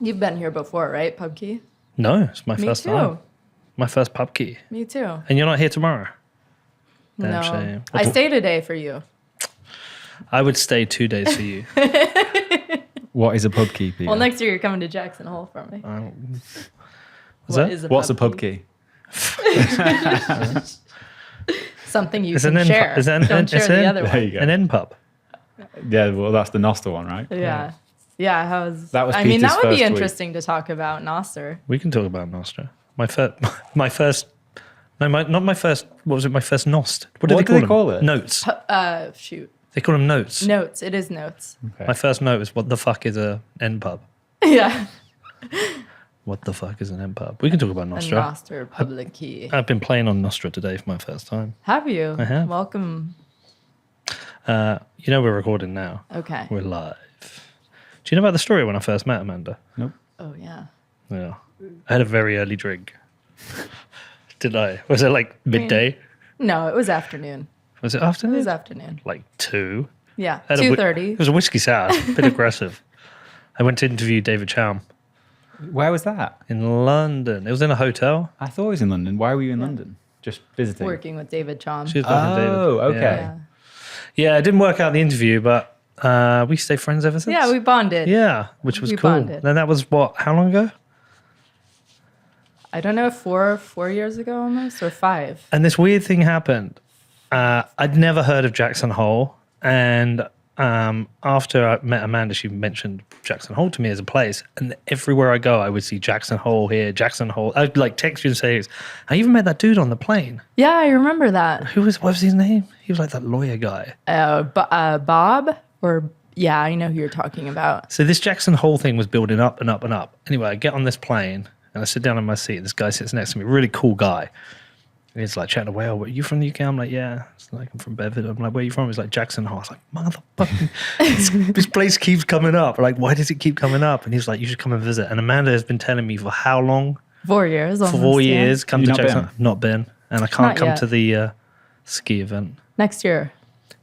You've been here before, right, Pubkey? No, it's my Me first too. time. My first Pubkey. Me too. And you're not here tomorrow? No. Damn shame. I stayed a day for you. I would stay 2 days for you. What is a pubkey, Peter? Well, next year you're coming to Jackson Hole for me. What's a pubkey? Something you It's can an share. Don't share the other There one. you go. An end pub. Yeah, well, that's the Nostr one, right? Yeah. Yeah, how's That was I mean, Peter's that would be first week. interesting to talk about Nostr. We can talk about Nostr. My first, not my first, what was it? My first Nost. What do they call it? Notes. Shoot. They call them notes. Notes. It is notes. Okay. My first note is, what the fuck is a end pub? Yeah. What the fuck is an end pub? We can talk about A Nostr. Nostr public key. I've been playing on Nostr today for my first time. Have you? I have. Welcome. You know we're recording now. Okay. We're live. Do you know about the story when I first met Amanda? Nope. Oh, yeah. Yeah. I had a very early drink. Did I? Was it like midday? No, it was afternoon. Was it It afternoon? was afternoon. Like 2. Yeah. I had a 2:30. It was a whiskey sour, a bit aggressive. I went to interview David Chaum Where was that? in London. It was in a hotel. I thought it was in London. Why were you in London? Just visiting? Working with David Chom. She was working with Oh, David. okay. Yeah. Yeah, it didn't work out the interview, but we stay friends ever since. Yeah, we bonded. Yeah, which was We cool. bonded. And that was what? How long ago? I don't know, 4 years ago almost, or 5. And this weird thing happened. I'd never heard of Jackson Hole, and after I met Amanda, she mentioned Jackson Hole to me as a place, and everywhere I go, I would see Jackson Hole here, Jackson Hole. I'd like text you and say, "I even met that dude on the plane. Yeah, I remember that. What was his name? He was like that lawyer guy." Bob, or yeah, I know who you're talking about. So this Jackson Hole thing was building up and up and up. Anyway, I get on this plane and I sit down in my seat. This guy sits next to me, really cool guy. And he's like chatting away. "Are you from the UK?" I'm like, "Yeah." It's like, "I'm from Bedford." I'm like, "Where are you from?" He's like, "Jackson Hole." I was like, "Motherfucking, this place keeps coming up. Like, why does it keep coming up?" And he's like, "You should come and visit." And Amanda has been telling me for how long? 4 years. For Almost, 4 yeah. years. Come You to not Jackson. been? Not been. And I can't Not come yet. to the ski event. Next year.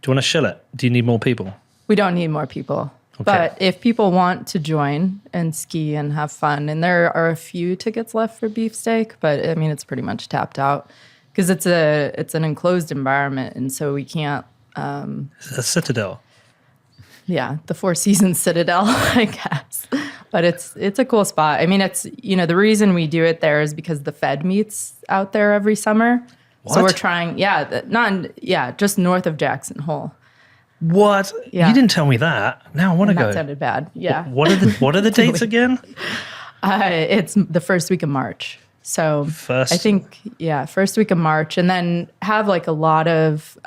Do you want to shill it? Do you need more people? We don't need more people. Okay. But if people want to join and ski and have fun, and there are a few tickets left for beefsteak, but I mean, it's pretty much tapped out because it's an enclosed environment. And so we can't, It's a citadel. yeah, the Four Seasons Citadel, I guess. But it's a cool spot. I mean, it's, the reason we do it there is because the Fed meets out there every summer. So we're What? trying, just north of Jackson Hole. What? Yeah. You didn't tell me that. Now I want to That go. sounded bad. Yeah. What are the dates again? It's the first week of March. So First- I think, first week of March. And then have like a lot of,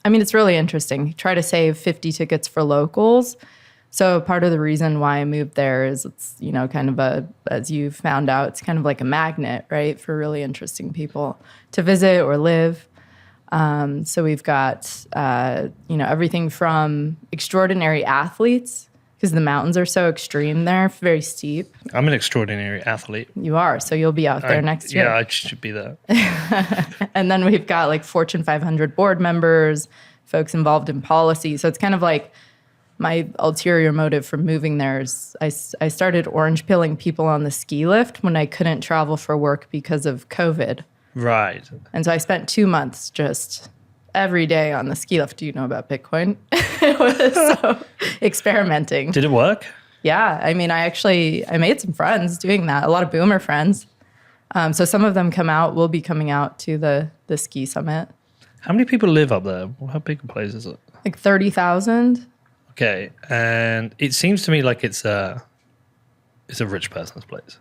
it's really interesting. Try to save 50 tickets for locals. So part of the reason why I moved there is it's, kind of as you found out, it's kind of like a magnet, right? For really interesting people to visit or live. So we've got, everything from extraordinary athletes, because the mountains are so extreme there, very steep. I'm an extraordinary athlete. You are, so you'll be out there next year. Yeah, I should be there. And then we've got like Fortune 500 board members, folks involved in policy. So it's kind of like my ulterior motive for moving there is I started orange pilling people on the ski lift when I couldn't travel for work because of COVID. Right. And so I spent 2 months just every day on the ski lift. Do you know about Bitcoin? It was so experimenting. Did it work? Yeah. I mean, I made some friends doing that, a lot of boomer friends. So some of them will be coming out to the ski summit. How many people live up there? How big a place is it? Like 30,000. Okay. And it seems to me like it's a rich person's place.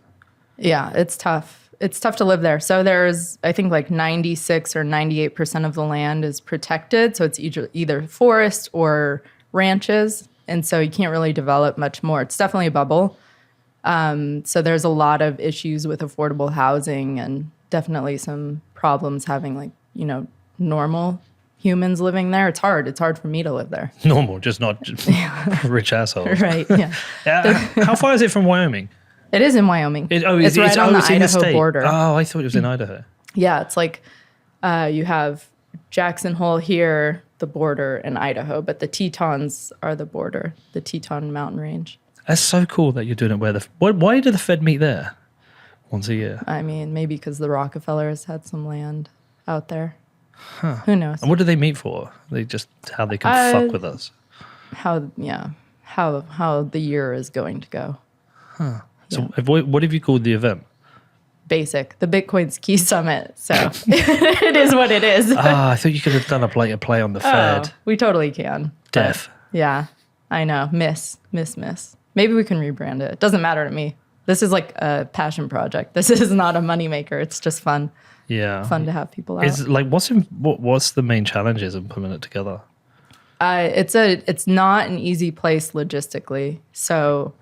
Yeah, it's tough. It's tough to live there. So there's, I think, like 96 or 98% of the land is protected. So it's either forest or ranches. And so you can't really develop much more. It's definitely a bubble. So there's a lot of issues with affordable housing and definitely some problems having normal humans living there. It's hard. It's hard for me to live there. Normal, just not rich assholes. Right, yeah. How far is it from Wyoming? It is in Wyoming. It's right on the it's in Idaho state. border. Oh, I thought it was in Idaho. Yeah, it's like you have Jackson Hole here, the border in Idaho, but the Tetons are the border, the Teton mountain range. That's so cool that you're doing it where why do the Fed meet there once a year? I mean, maybe because the Rockefellers had some land out there. Who knows? And what do they meet for? They just how they can fuck with us. How the year is going to go. So what have you called the event? Basic, the Bitcoin Ski Summit. So it is what it is. I thought you could have done a play on the Fed. We totally can. Deaf. Yeah, I know. Miss. Maybe we can rebrand it. It doesn't matter to me. This is like a passion project. This is not a moneymaker. It's just fun. Yeah. Fun to have people out. Is like what's the main challenges in putting it together? It's not an easy place logistically. So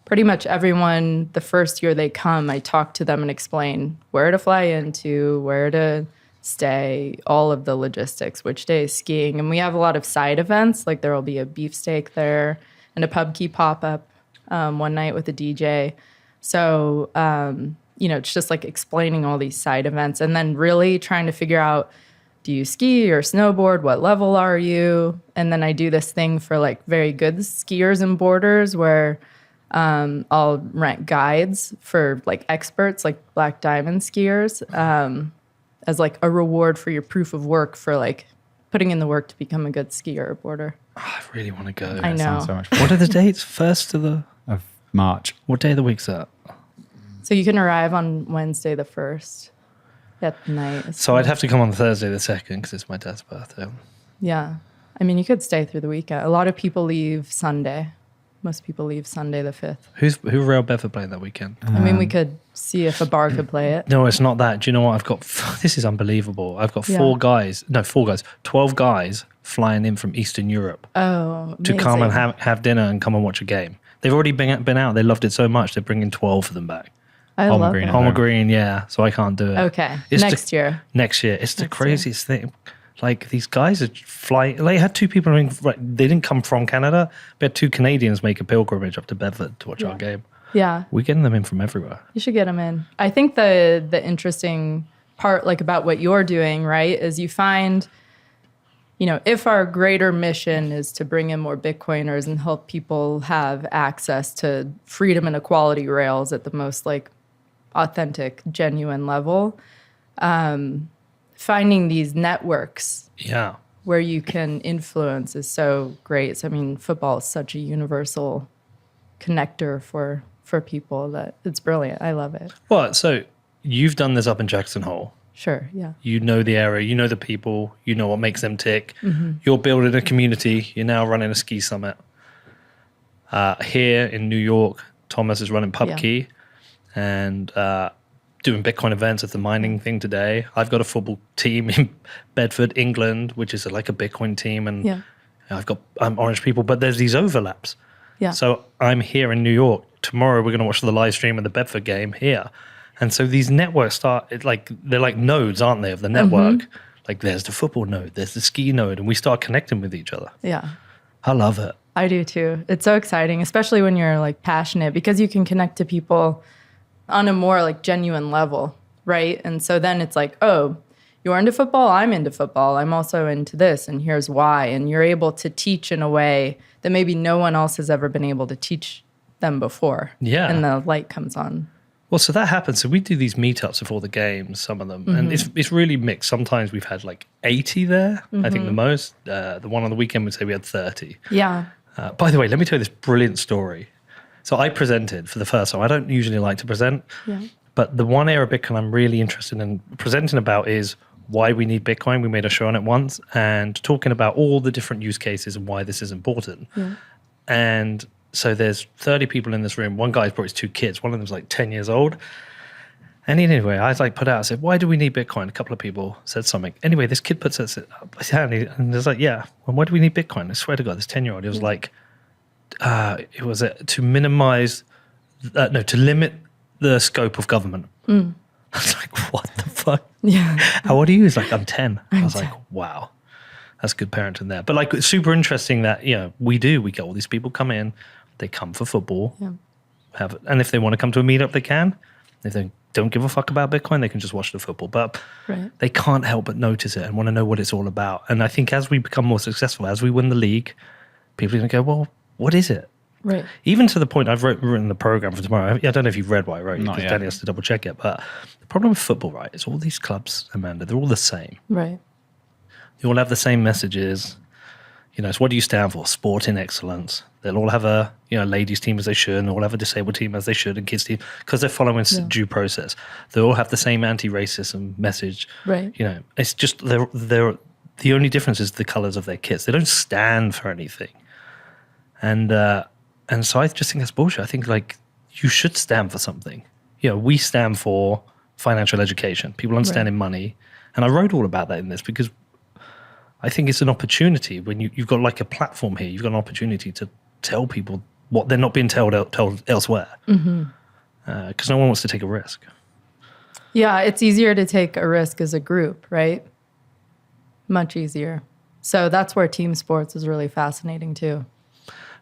pretty much everyone, the first year they come, I talk to them and explain where to fly into, where to stay, all of the logistics, which day is skiing. And we have a lot of side events, like there will be a beefsteak there and a Pubkey pop-up one night with a DJ. So, it's just like explaining all these side events and then really trying to figure out, do you ski or snowboard? What level are you? And then I do this thing for like very good skiers and boarders where I'll rent guides for like experts, like black diamond skiers, as like a reward for your proof of work for like putting in the work to become a good skier or boarder. Oh, I really want to go. I know. Sounds so much fun. What are the dates? First of March. What day of the week's that? So you can arrive on Wednesday the 1st at night. So I'd have to come on Thursday the 2nd because it's my dad's birthday. Yeah. I mean, you could stay through the weekend. A lot of people leave Sunday. Most people leave Sunday the 5th. Who Real Bedford playing that weekend? I mean, we could see if a bar could play it. No, it's not that. Do you know what? I've got, this is unbelievable. I've got 12 guys flying in from Eastern Europe to come and have dinner and come and watch a game. They've already been out. They loved it so much. They're bringing 12 of them back. I love it. Homer Green, yeah. So I can't do it. Okay. It's Next year. Next year. It's the craziest thing. Like these guys are flying. They had two people. They didn't come from Canada. We had two Canadians make a pilgrimage up to Bedford to watch our game. Yeah. We're getting them in from everywhere. You should get them in. I think the interesting part, like about what you're doing, right, is you find, if our greater mission is to bring in more Bitcoiners and help people have access to freedom and equality rails at the most like authentic, genuine level, finding these networks where you can influence is so great. So, I mean, football is such a universal connector for people that it's brilliant. I love it. Well, so you've done this up in Jackson Hole. Sure, yeah. You know the area, you know the people, you know what makes them tick. Mm-hmm. You're building a community. You're now running a ski summit. Here in New York, Thomas is running Pubkey and doing Bitcoin events at the mining thing today. I've got a football team in Bedford, England, which is like a Bitcoin team. And I've got Orange people, but there's these overlaps. Yeah. So I'm here in New York. Tomorrow we're going to watch the live stream of the Bedford game here. And so these networks they're like nodes, aren't they, of the network? Mm-hmm. Like there's the football node, there's the ski node, and we start connecting with each other. Yeah. I love it. I do too. It's so exciting, especially when you're like passionate because you can connect to people on a more like genuine level, right? And so then it's like, oh, you're into football, I'm into football. I'm also into this, and here's why. And you're able to teach in a way that maybe no one else has ever been able to teach them before. Yeah. And the light comes on. Well, so that happens. So we do these meetups before the games, some of them, and it's really mixed. Sometimes we've had like 80 there. I think the most. The one on the weekend would say we had 30. Yeah. By the way, let me tell you this brilliant story. So I presented for the first time. I don't usually like to present, but the one area of Bitcoin I'm really interested in presenting about is why we need Bitcoin. We made a show on it once and talking about all the different use cases and why this is important. Yeah. And so there's 30 people in this room. One guy's brought his two kids. One of them's like 10 years old. And anyway, I like put out, I said, why do we need Bitcoin? A couple of people said something. Anyway, this kid puts his hand and he's like, yeah, well, why do we need Bitcoin? I swear to God, this 10-year-old, he was like, it was to minimize, to limit the scope of government. I was like, what the fuck? Yeah. How old are you? He's like, I'm 10. I was like, wow. That's good parenting there. But like, it's super interesting that, we get all these people come in, they come for football, and if they want to come to a meetup, they can. If they don't give a fuck about Bitcoin. They can just watch the football, but Right. they can't help but notice it and want to know what it's all about. And I think as we become more successful, as we win the league, people are going to go, well, what is it? Right. Even to the point I've written the program for tomorrow. I don't know if you've read what I wrote Not because yet. Danny has to double check it. But the problem with football, right, is all these clubs, Amanda, they're all the same. Right. They all have the same messages. You know, it's what do you stand for? Sporting excellence. They'll all have a ladies team as they should, and all have a disabled team as they should, and kids team because they're following due process. They all have the same anti-racism message. Right. You know, it's just they're the only difference is the colors of their kits. They don't stand for anything, and so I just think that's bullshit. I think like you should stand for something. You know, we stand for financial education, people understanding money, and I wrote all about that in this because I think it's an opportunity when you've got like a platform here. You've got an opportunity to tell people what they're not being told elsewhere because no one wants to take a risk. Yeah, it's easier to take a risk as a group, right? Much easier. So that's where team sports is really fascinating too.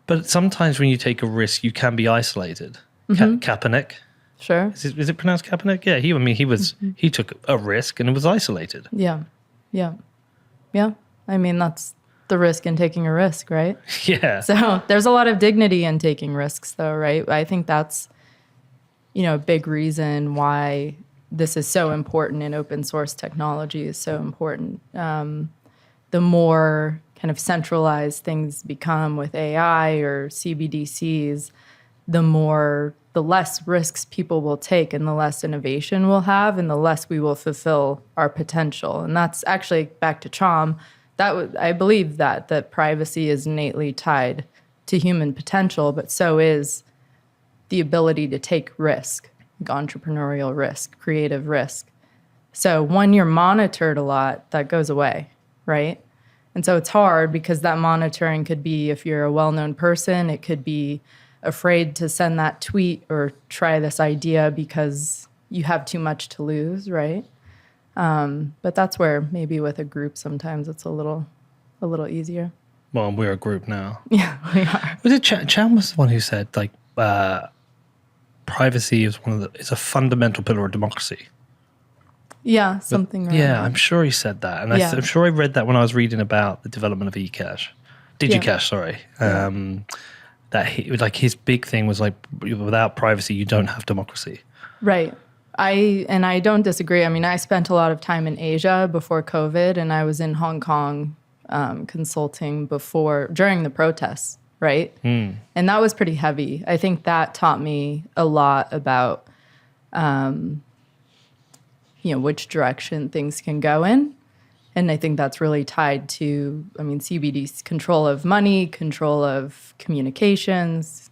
But sometimes when you take a risk, you can be isolated. Kaepernick, Sure. is it pronounced Kaepernick? Yeah, he took a risk and it was isolated. Yeah. Yeah. Yeah. I mean, that's the risk in taking a risk, right? Yeah. So there's a lot of dignity in taking risks, though, right? I think that's, a big reason why this is so important and open source technology is so important. The more kind of centralized things become with AI or CBDCs, the less risks people will take and the less innovation we'll have and the less we will fulfill our potential. And that's actually back to Chom. I believe that privacy is innately tied to human potential, but so is the ability to take risk, like entrepreneurial risk, creative risk. So when you're monitored a lot, that goes away, right? And so it's hard because that monitoring could be, if you're a well-known person, it could be afraid to send that tweet or try this idea because you have too much to lose, right? But that's where maybe with a group sometimes it's a little easier. Well, we're a group now. Yeah, we are. Was it Chan was the one who said like privacy is is a fundamental pillar of democracy? Yeah, something. Yeah, I'm sure he said that, and I'm sure I read that when I was reading about the development of DigiCash. Sorry, that his big thing was like without privacy, you don't have democracy. Right. I don't disagree. I mean, I spent a lot of time in Asia before COVID, and I was in Hong Kong consulting during the protests, right? And that was pretty heavy. I think that taught me a lot about, which direction things can go in. And I think that's really tied to, CBD's control of money, control of communications,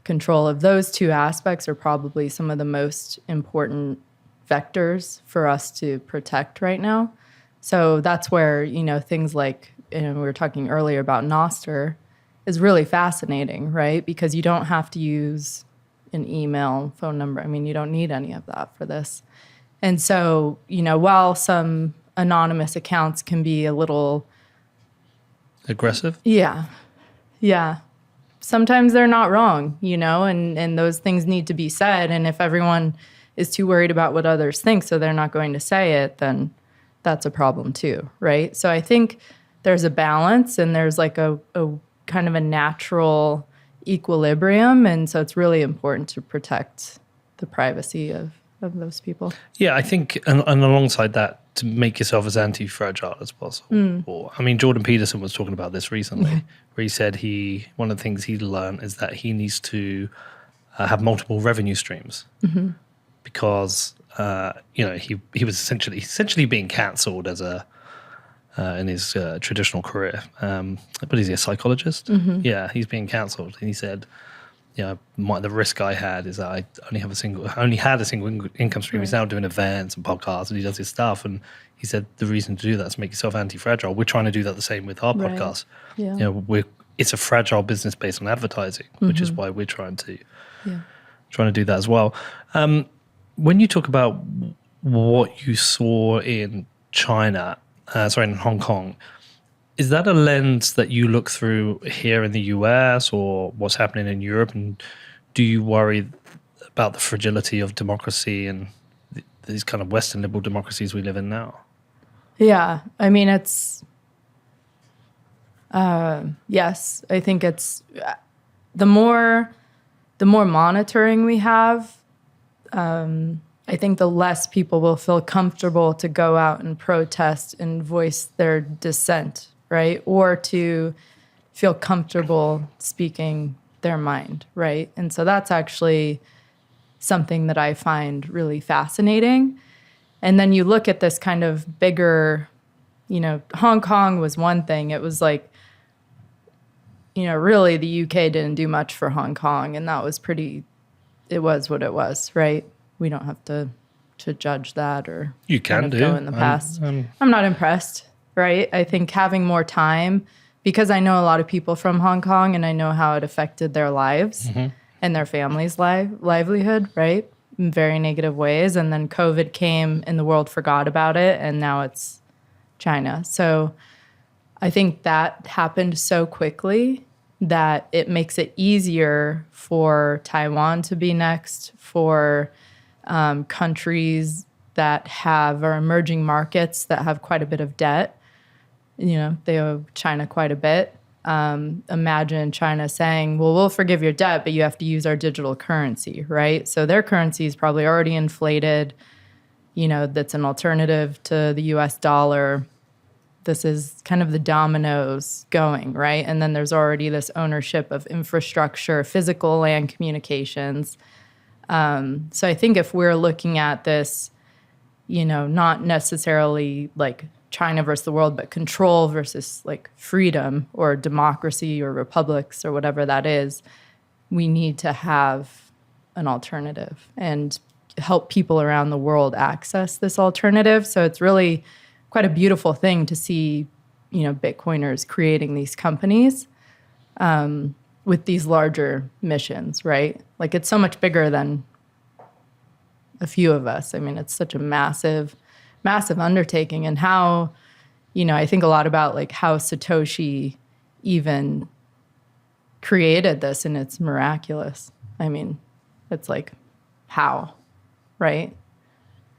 control of those two aspects are probably some of the most important vectors for us to protect right now. So that's where, things like, we were talking earlier about Nostr is really fascinating, right? Because you don't have to use an email, phone number. You don't need any of that for this. And so, while some anonymous accounts can be a little aggressive. Yeah. Sometimes they're not wrong, and those things need to be said. And if everyone is too worried about what others think, so they're not going to say it, then that's a problem too, right? So I think there's a balance and there's like a kind of a natural equilibrium. And so it's really important to protect the privacy of those people. Yeah, I think, and alongside that, to make yourself as anti-fragile as possible. Jordan Peterson was talking about this recently, where he said one of the things he learned is that he needs to have multiple revenue streams because he was essentially being cancelled as in his traditional career. But is he a psychologist? Yeah, he's being cancelled, and he said, the risk I had is that I only had a single income stream. Right. He's now doing events and podcasts, and he does his stuff. And he said the reason to do that is to make yourself anti-fragile. We're trying to do that the same with our podcast. Yeah. It's a fragile business based on advertising, which is why we're trying to do that as well. When you talk about what you saw in in Hong Kong, is that a lens that you look through here in the US or what's happening in Europe? And do you worry about the fragility of democracy and these kind of Western liberal democracies we live in now. Yeah, I mean, yes, I think it's the more monitoring we have, I think the less people will feel comfortable to go out and protest and voice their dissent, right? Or to feel comfortable speaking their mind, right? And so that's actually something that I find really fascinating. And then you look at this kind of bigger, Hong Kong was one thing. It was like, really the UK didn't do much for Hong Kong, and that was it was what it was, right? We don't have to judge that or you can kind of do go in the past. I'm not impressed, right? I think having more time, because I know a lot of people from Hong Kong and I know how it affected their lives and their families' livelihood, right? In very negative ways. And then COVID came and the world forgot about it, and now it's China. So I think that happened so quickly that it makes it easier for Taiwan to be next, for countries that are emerging markets that have quite a bit of debt. They owe China quite a bit. Imagine China saying, well, we'll forgive your debt, but you have to use our digital currency, right? So their currency is probably already inflated. That's an alternative to the US dollar. This is kind of the dominoes going, right? And then there's already this ownership of infrastructure, physical land communications. So I think if we're looking at this, not necessarily like China versus the world, but control versus like freedom or democracy or republics or whatever that is, we need to have an alternative and help people around the world access this alternative. So it's really quite a beautiful thing to see, Bitcoiners creating these companies with these larger missions, right? Like it's so much bigger than a few of us. I mean, it's such a massive undertaking, and how, I think a lot about like how Satoshi even created this, and it's miraculous. I mean, it's like, how, right?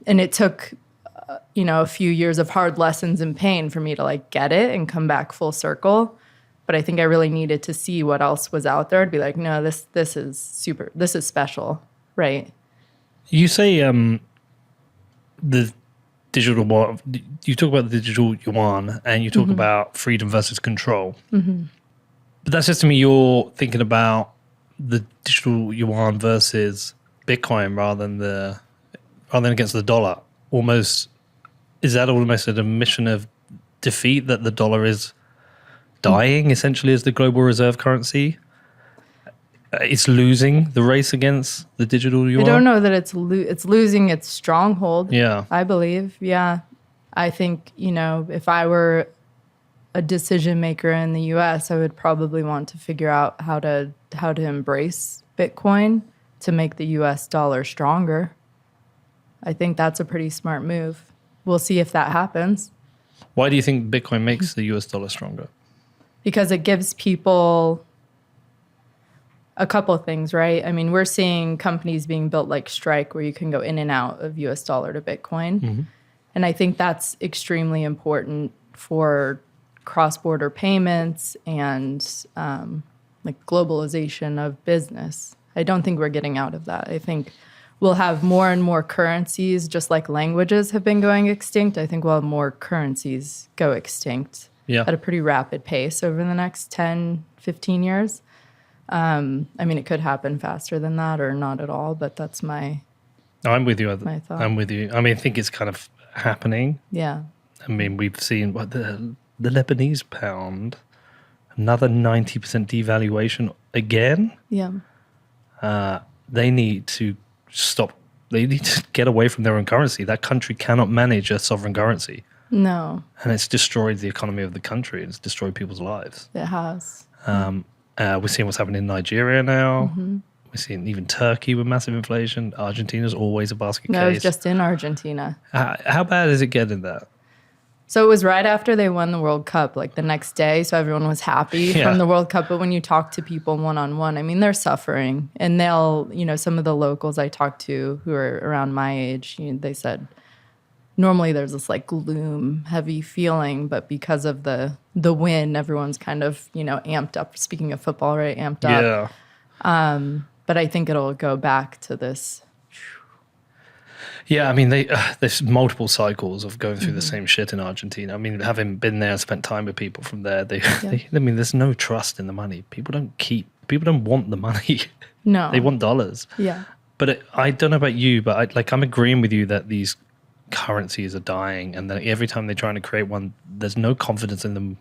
And it took a few years of hard lessons and pain for me to like get it and come back full circle. But I think I really needed to see what else was out there to be like, no, this is this is special, right? You say the digital, you talk about the digital yuan and you talk about freedom versus control. But that's just to me, you're thinking about the digital yuan versus Bitcoin rather than against the dollar. Is that almost an admission of defeat that the dollar is dying essentially as the global reserve currency? It's losing the race against the digital yuan? I don't know that it's losing its stronghold. Yeah. I believe. Yeah. I think, if I were a decision maker in the US, I would probably want to figure out how to embrace Bitcoin to make the US dollar stronger. I think that's a pretty smart move. We'll see if that happens. Why do you think Bitcoin makes the US dollar stronger? Because it gives people a couple of things, right? I mean, we're seeing companies being built like Strike where you can go in and out of US dollar to Bitcoin. And I think that's extremely important for cross-border payments and like globalization of business. I don't think we're getting out of that. I think we'll have more and more currencies, just like languages have been going extinct. I think we'll have more currencies go extinct at a pretty rapid pace over the next 10, 15 years. I mean, it could happen faster than that or not at all, but that's my I'm with you. my thought. I'm with you. I mean, I think it's kind of happening. Yeah. I mean, we've seen the Lebanese pound, another 90% devaluation again. Yeah. They need to stop. They need to get away from their own currency. That country cannot manage a sovereign currency. No, And it's destroyed the economy of the country. It's destroyed people's lives. it has. We're seeing what's happening in Nigeria now. We're seeing even Turkey with massive inflation. Argentina's always a basket No, it was case. just in Argentina. How bad is it getting there? So it was right after they won the World Cup, like the next day. So everyone was happy from the World Cup. But when you talk to people one-on-one, I mean, they're suffering. And they'll, some of the locals I talked to who are around my age, they said, normally there's this like gloom, heavy feeling. But because of the win, everyone's kind of, amped up. Speaking of football, right? Amped up. Yeah. But I think it'll go back to this. Yeah, I mean, there's multiple cycles of going through the same shit in Argentina. I mean, having been there and spent time with people from there, I mean, there's no trust in the money. People don't want the money. No. They want dollars. Yeah. But I don't know about you, but I'm agreeing with you that these currencies are dying, and that every time they're trying to create one, there's no confidence in them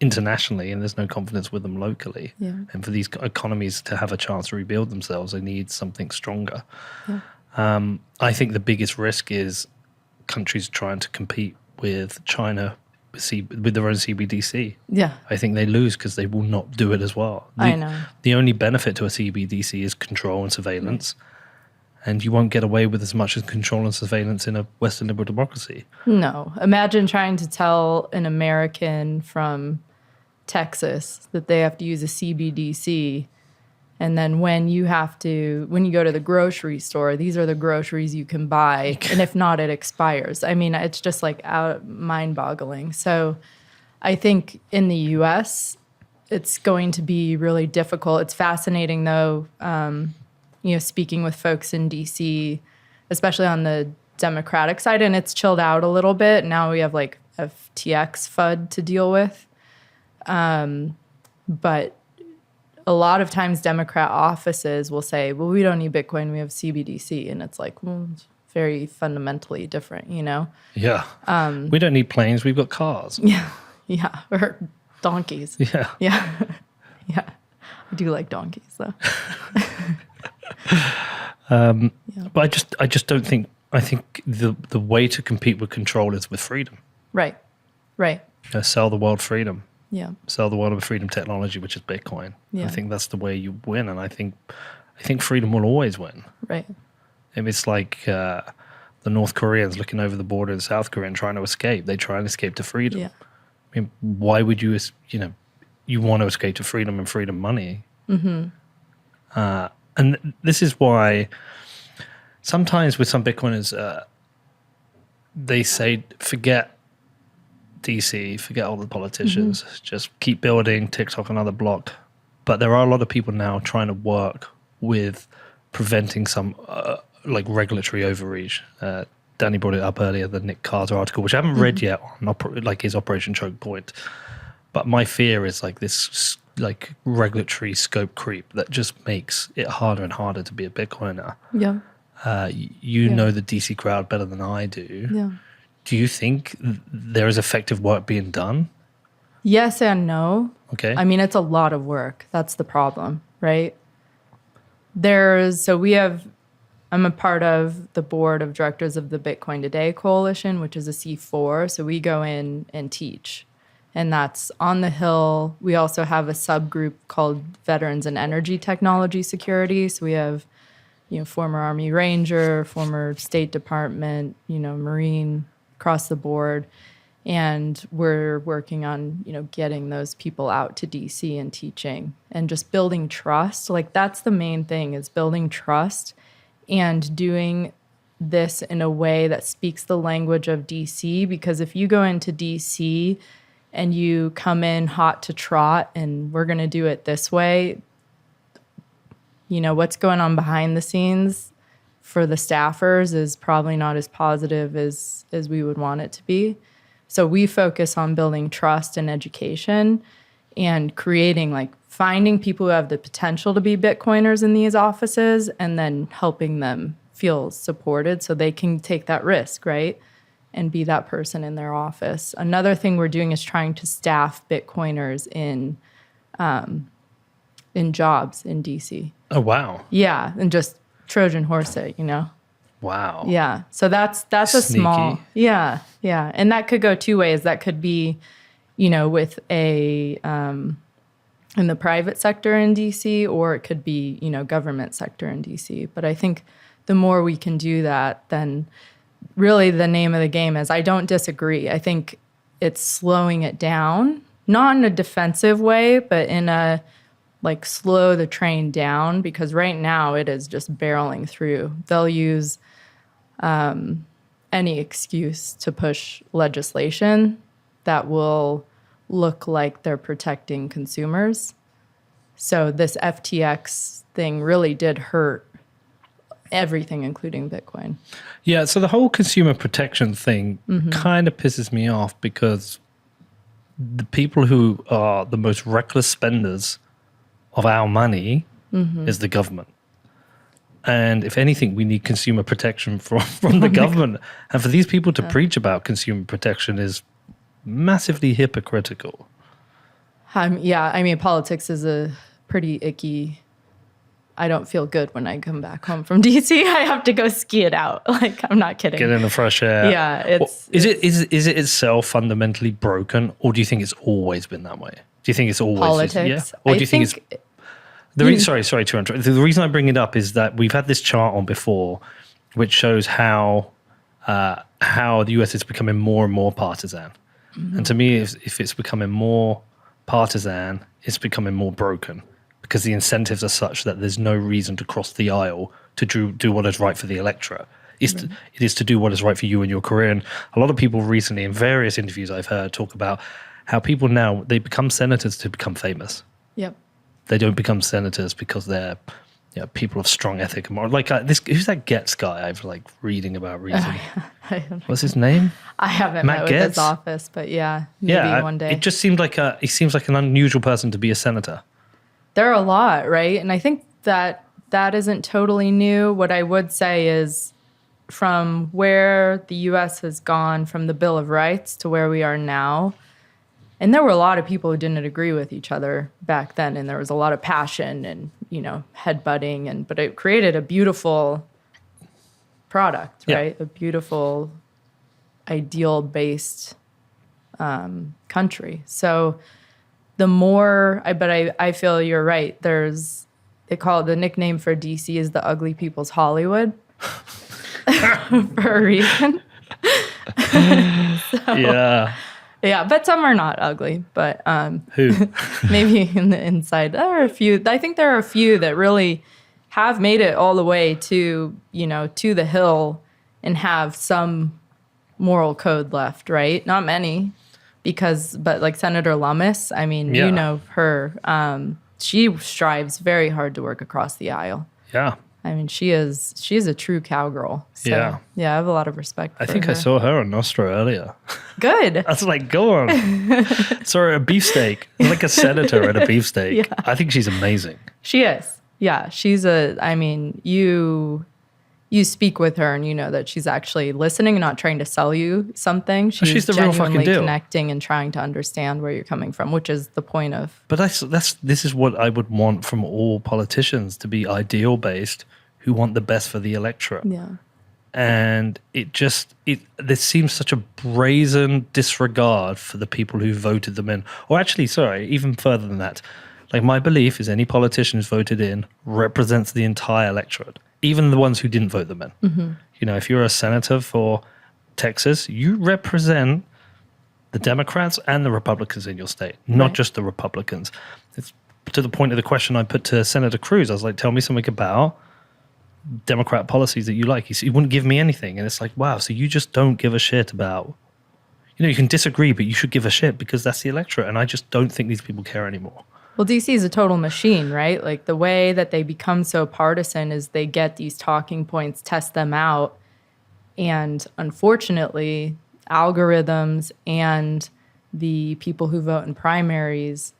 internationally, and there's no confidence with them locally. Yeah. And for these economies to have a chance to rebuild themselves, they need something stronger. Yeah. I think the biggest risk is countries trying to compete with China with their own CBDC. Yeah. I think they lose because they will not do it as well. I know. The only benefit to a CBDC is control and surveillance, and you won't get away with as much as control and surveillance in a Western liberal democracy. No. Imagine trying to tell an American from Texas that they have to use a CBDC. And then when you go to the grocery store, these are the groceries you can buy. And if not, it expires. I mean, it's just like mind-boggling. So I think in the U.S., it's going to be really difficult. It's fascinating, though, speaking with folks in D.C., especially on the Democratic side, and it's chilled out a little bit. Now we have like FTX FUD to deal with. But a lot of times Democrat offices will say, well, we don't need Bitcoin, we have CBDC. And it's like, well, it's very fundamentally different, Yeah. We don't need planes, we've got cars. Yeah. Yeah. Or donkeys. Yeah. Yeah. Yeah. I do like donkeys, though. But I just don't think, I think the way to compete with control is with freedom. Right. Right. Sell the world freedom. Yeah. Sell the world of freedom technology, which is Bitcoin. Yeah. I think that's the way you win, and I think freedom will always win. Right. If it's like the North Koreans looking over the border in South Korea and trying to escape, they try and escape to freedom. Yeah. I mean, why would you want to escape to freedom and freedom money? Mm-hmm. And this is why sometimes with some Bitcoiners, they say, forget DC, forget all the politicians, just keep building TikTok another block. But there are a lot of people now trying to work with preventing some like regulatory overreach. Danny brought it up earlier, the Nick Carter article, which I haven't read yet on like his Operation Choke Point. But my fear is like this like regulatory scope creep that just makes it harder and harder to be a Bitcoiner. Yeah. You know the DC crowd better than I do. Yeah. Do you think there is effective work being done? Yes and no. Okay. I mean, it's a lot of work. That's the problem, right? I'm a part of the board of directors of the Bitcoin Today Coalition, which is a C4. So we go in and teach. And that's on the Hill. We also have a subgroup called Veterans and Energy Technology Security. So we have, former Army Ranger, former State Department, Marine, across the board. And we're working on, getting those people out to DC and teaching and just building trust. Like that's the main thing, is building trust and doing this in a way that speaks the language of DC. Because if you go into DC and you come in hot to trot and we're going to do it this way, what's going on behind the scenes for the staffers is probably not as positive as we would want it to be. So we focus on building trust and education and creating, finding people who have the potential to be Bitcoiners in these offices and then helping them feel supported so they can take that risk, right? And be that person in their office. Another thing we're doing is trying to staff Bitcoiners in jobs in DC. Oh, wow. Yeah, and just Trojan horse it, Wow. Yeah. So that's a small. Sneaky. Yeah. Yeah. And that could go two ways. That could be, with a in the private sector in DC, or it could be, government sector in DC. But I think the more we can do that, then really the name of the game is, I don't disagree. I think it's slowing it down, not in a defensive way, but in a like slow the train down, because right now it is just barreling through. They'll use any excuse to push legislation that will look like they're protecting consumers. So this FTX thing really did hurt everything, including Bitcoin. Yeah, so the whole consumer protection thing kind of pisses me off, because the people who are the most reckless spenders of our money is the government. And if anything, we need consumer protection from the government. And for these people to preach about consumer protection is massively hypocritical. Yeah, I mean, politics is a pretty icky. I don't feel good when I come back home from DC. I have to go ski it out. Like, I'm not kidding. Get in the fresh air. Yeah, Is it itself fundamentally broken, or do you think it's always been that way? Do you think it's always politics? Or do you think it's sorry to interrupt. The reason I bring it up is that we've had this chart on before, which shows how the US is becoming more and more partisan. And to me, if it's becoming more partisan, it's becoming more broken, because the incentives are such that there's no reason to cross the aisle to do what is right for the electorate. It is to do what is right for you and your career. And a lot of people recently, in various interviews I've heard, talk about how people now, they become senators to become famous. Yep. They don't become senators because they're people of strong ethic and moral. Like who's that Getz guy I've like reading about recently? What's his name? I haven't met with his office, but maybe one day. It just seemed like he seems like an unusual person to be a senator. There are a lot, right? And I think that isn't totally new. What I would say is, from where the U.S. has gone from the Bill of Rights to where we are now, and there were a lot of people who didn't agree with each other back then, and there was a lot of passion and, headbutting, but it created a beautiful product, right? A beautiful, ideal-based country. So the more, I feel you're right. They call it, the nickname for DC is the ugly people's Hollywood for a reason. Yeah, but some are not ugly. But who? Maybe in the inside, there are a few. I think there are a few that really have made it all the way to to the hill and have some moral code left. Right? Not many, but like Senator Lummis. I mean, you know her. She strives very hard to work across the aisle. Yeah. I mean, she's a true cowgirl. So, yeah, I have a lot of respect for her. I think I saw her on Nostr earlier. Good. I was like, go on. Saw her at a beefsteak. Like a senator at a beefsteak. Yeah. I think she's amazing. She is. Yeah, you speak with her and you know that she's actually listening and not trying to sell you something. She's the real fucking deal. Connecting and trying to understand where you're coming from, which is the point of. But this is what I would want from all politicians, to be ideal based, who want the best for the electorate. Yeah. And there seems such a brazen disregard for the people who voted them in. Or actually, sorry, even further than that. Like, my belief is any politician who's voted in represents the entire electorate, even the ones who didn't vote them in. Mm-hmm. If you're a senator for Texas, you represent the Democrats and the Republicans in your state, not just the Republicans. It's to the point of the question I put to Senator Cruz. I was like, tell me something about Democrat policies that you like. He wouldn't give me anything. And it's like, wow, so you just don't give a shit about, you can disagree, but you should give a shit because that's the electorate. And I just don't think these people care anymore. Well, DC is a total machine, right? Like, the way that they become so partisan is they get these talking points, test them out, and unfortunately, algorithms and the people who vote in primaries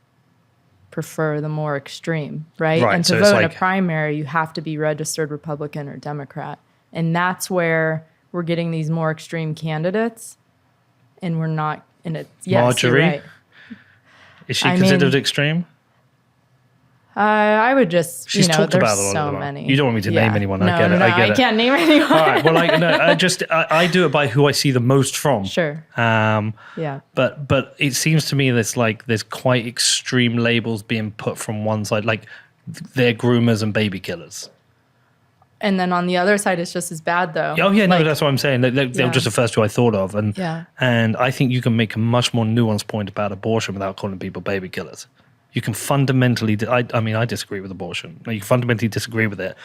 prefer the more extreme, right? And to vote in a primary, you have to be registered Republican or Democrat. And that's where we're getting these more extreme candidates, and we're not in it. Yes, Marjorie? you're right. Is she considered extreme? I would just, She's talked there's about it so many. You don't want me to name anyone. No, I get it. I can't name anyone. All right. Well, I do it by who I see the most from. Sure. Yeah. But it seems to me there's quite extreme labels being put from one side, like they're groomers and baby killers. And then on the other side, it's just as bad, though. Oh yeah, no, Like, that's what I'm saying. They Yeah. were just the first two I thought of, and Yeah. and I think you can make a much more nuanced point about abortion without calling people baby killers. You can fundamentally, I mean, I disagree with abortion. You can fundamentally disagree with it,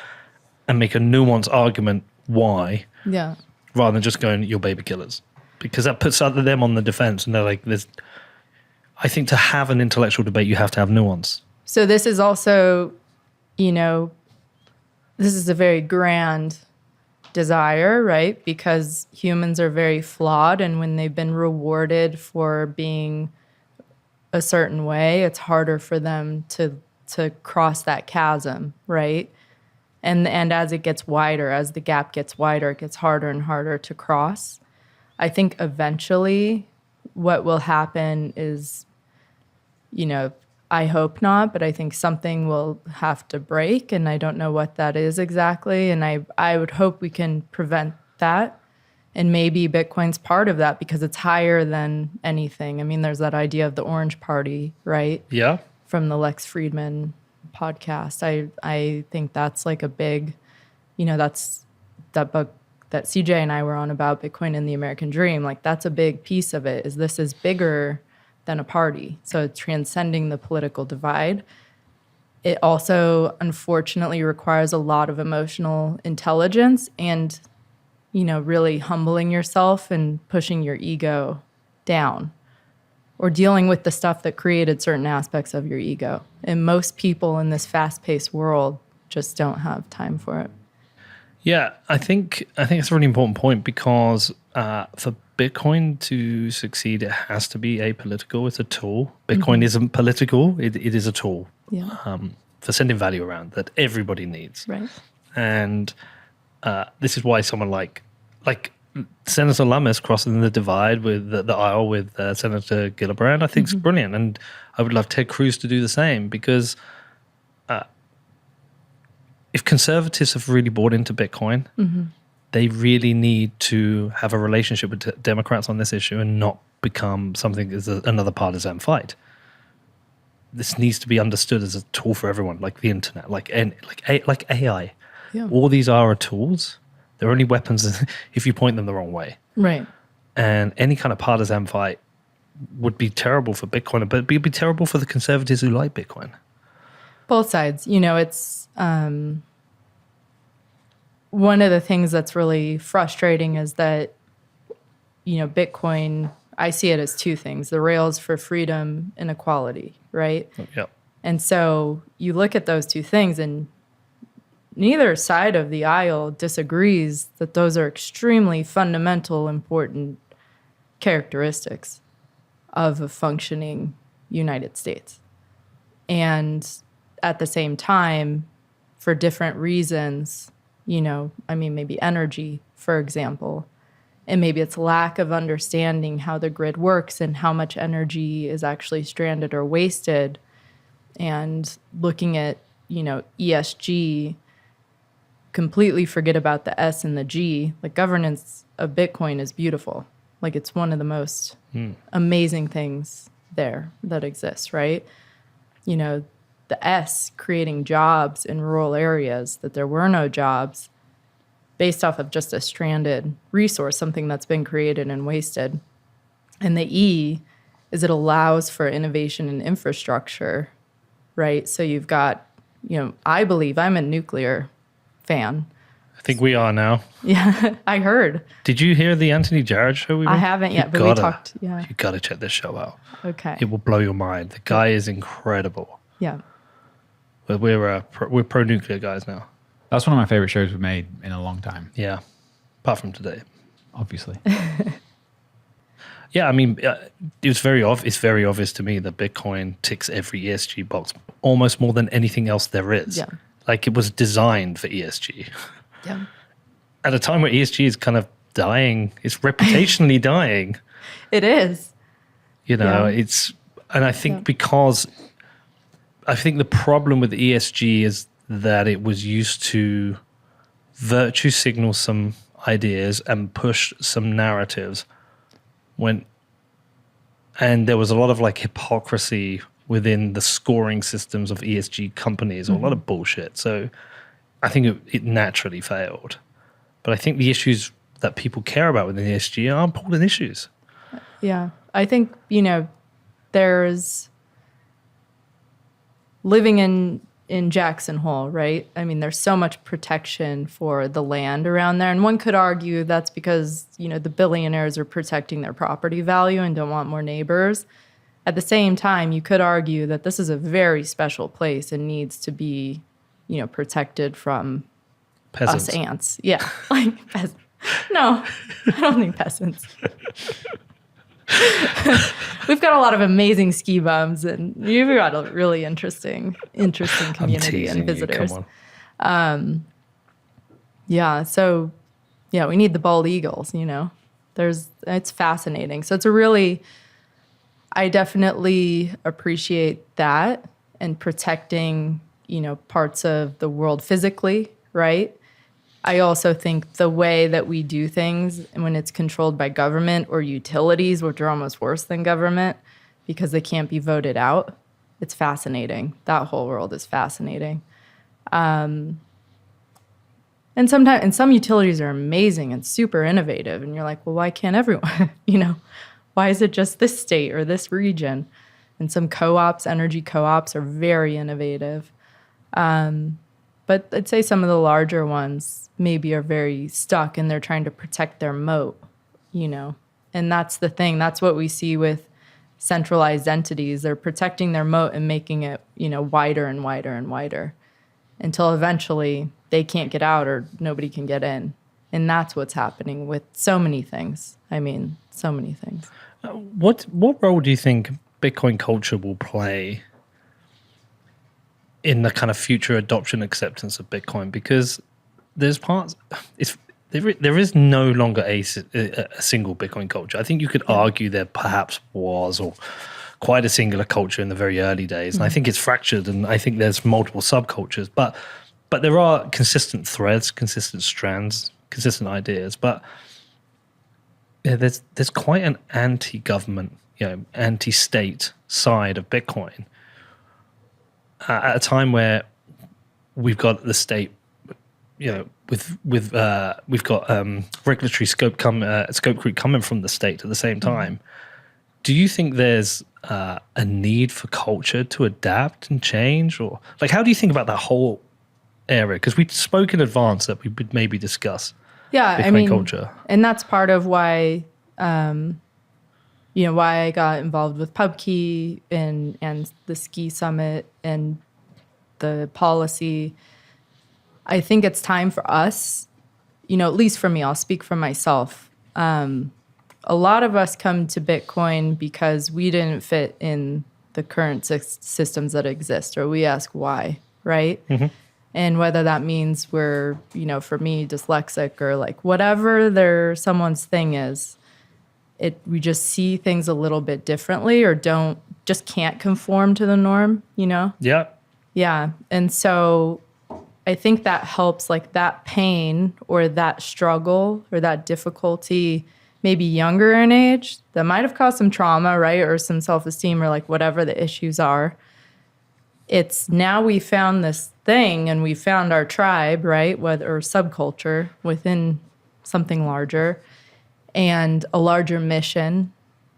and make a nuanced argument why, Yeah. rather than just going, "You're baby killers," because that puts them on the defense, and they're like, "There's." I think to have an intellectual debate, you have to have nuance. So this is also, this is a very grand desire, right? Because humans are very flawed, and when they've been rewarded for being a certain way, it's harder for them to cross that chasm, right? And as it gets wider, as the gap gets wider, it gets harder and harder to cross. I think eventually what will happen is, I hope not, but I think something will have to break, and I don't know what that is exactly. And I would hope we can prevent that. And maybe Bitcoin's part of that because it's higher than anything. I mean, there's that idea of the Orange Party, right? Yeah. From the Lex Friedman podcast. I think that's like a big, that's that book that CJ and I were on about Bitcoin and the American Dream. Like that's a big piece of it, is this is bigger than a party. So it's transcending the political divide. It also, unfortunately, requires a lot of emotional intelligence and, really humbling yourself and pushing your ego down or dealing with the stuff that created certain aspects of your ego. And most people in this fast-paced world just don't have time for it. Yeah, I think it's a really important point because for Bitcoin to succeed, it has to be apolitical. It's a tool. Bitcoin isn't political. It is a tool for sending value around that everybody needs. Right. And this is why someone like Senator Lummis crossing the divide with the aisle with Senator Gillibrand, I think is brilliant. And I would love Ted Cruz to do the same because if conservatives have really bought into Bitcoin, they really need to have a relationship with Democrats on this issue and not become something as another partisan fight. This needs to be understood as a tool for everyone, like the internet, like AI. Yeah. All these are tools. They're only weapons if you point them the wrong way. Right. And any kind of partisan fight would be terrible for Bitcoin, but it'd be terrible for the conservatives who like Bitcoin. Both sides. It's one of the things that's really frustrating is that, Bitcoin, I see it as two things, the rails for freedom and equality, right? Yep. And so you look at those two things and neither side of the aisle disagrees that those are extremely fundamental, important characteristics of a functioning United States. And at the same time, for different reasons, maybe energy, for example, and maybe it's lack of understanding how the grid works and how much energy is actually stranded or wasted, and looking at, ESG, completely forget about the S and the G. Like governance of Bitcoin is beautiful. Like it's one of the most amazing things there that exists, right? The S, creating jobs in rural areas that there were no jobs based off of just a stranded resource, something that's been created and wasted. And the E is it allows for innovation and infrastructure, right? So you've got, I believe I'm a nuclear fan. I think we are now. Yeah, I heard. Did you hear the Anthony Jarrett show we were? I haven't yet, but we talked. Yeah. You got to check this show out. Okay. It will blow your mind. The guy is incredible. Yeah. But we're pro-nuclear guys now. That's one of my favorite shows we've made in a long time. Yeah. Apart from today. Obviously. Yeah, I mean, it's very obvious to me that Bitcoin ticks every ESG box almost more than anything else there is. Yeah. Like it was designed for ESG. Yeah. At a time where ESG is kind of dying, it's reputationally dying. It is. And I think because I think the problem with ESG is that it was used to virtue signal some ideas and push some narratives and there was a lot of like hypocrisy within the scoring systems of ESG companies, or a lot of bullshit. So I think it naturally failed. But I think the issues that people care about within the ESG are important issues. Yeah. I think, there's living in Jackson Hole, right? I mean, there's so much protection for the land around there. And one could argue that's because, the billionaires are protecting their property value and don't want more neighbors. At the same time, you could argue that this is a very special place and needs to be, protected from Peasants. us ants. Yeah. Like peasants. No, I don't think peasants. We've got a lot of amazing ski bums, and you've got a really interesting community and visitors. Come on. Yeah, so we need the bald eagles, it's fascinating. So I definitely appreciate that and protecting, parts of the world physically, right? I also think the way that we do things when it's controlled by government or utilities, which are almost worse than government because they can't be voted out, it's fascinating. That whole world is fascinating. And some utilities are amazing and super innovative. And you're like, well, why can't everyone? Why is it just this state or this region? And some energy co-ops are very innovative. But I'd say some of the larger ones maybe are very stuck and they're trying to protect their moat, And that's the thing. That's what we see with centralized entities. They're protecting their moat and making it, wider and wider and wider until eventually they can't get out or nobody can get in. And that's what's happening with so many things. I mean, so many things. What role do you think Bitcoin culture will play in the kind of future adoption acceptance of Bitcoin? Because there's parts, there is no longer a single Bitcoin culture. I think you could argue there perhaps was, or quite a singular culture in the very early days. And I think it's fractured, and I think there's multiple subcultures. But there are consistent threads, consistent strands, consistent ideas. But there's quite an anti-government, anti-state side of Bitcoin. At a time where we've got the state, we've got regulatory scope creep coming from the state at the same time. Do you think there's a need for culture to adapt and change, or how do you think about that whole area? Because we spoke in advance that we would maybe discuss Bitcoin culture, and that's part of why. Why I got involved with Pubkey and the ski summit and the policy. I think it's time for us, at least for me, I'll speak for myself. A lot of us come to Bitcoin because we didn't fit in the current systems that exist, or we ask why, right? Mm-hmm. And whether that means we're, for me, dyslexic or whatever someone's thing is, we just see things a little bit differently or can't conform to the norm, Yeah. Yeah. And so I think that helps, that pain or that struggle or that difficulty, maybe younger in age, that might have caused some trauma, right? Or some self-esteem or whatever the issues are. It's now we found this thing and we found our tribe, right? Or subculture within something larger, and a larger mission,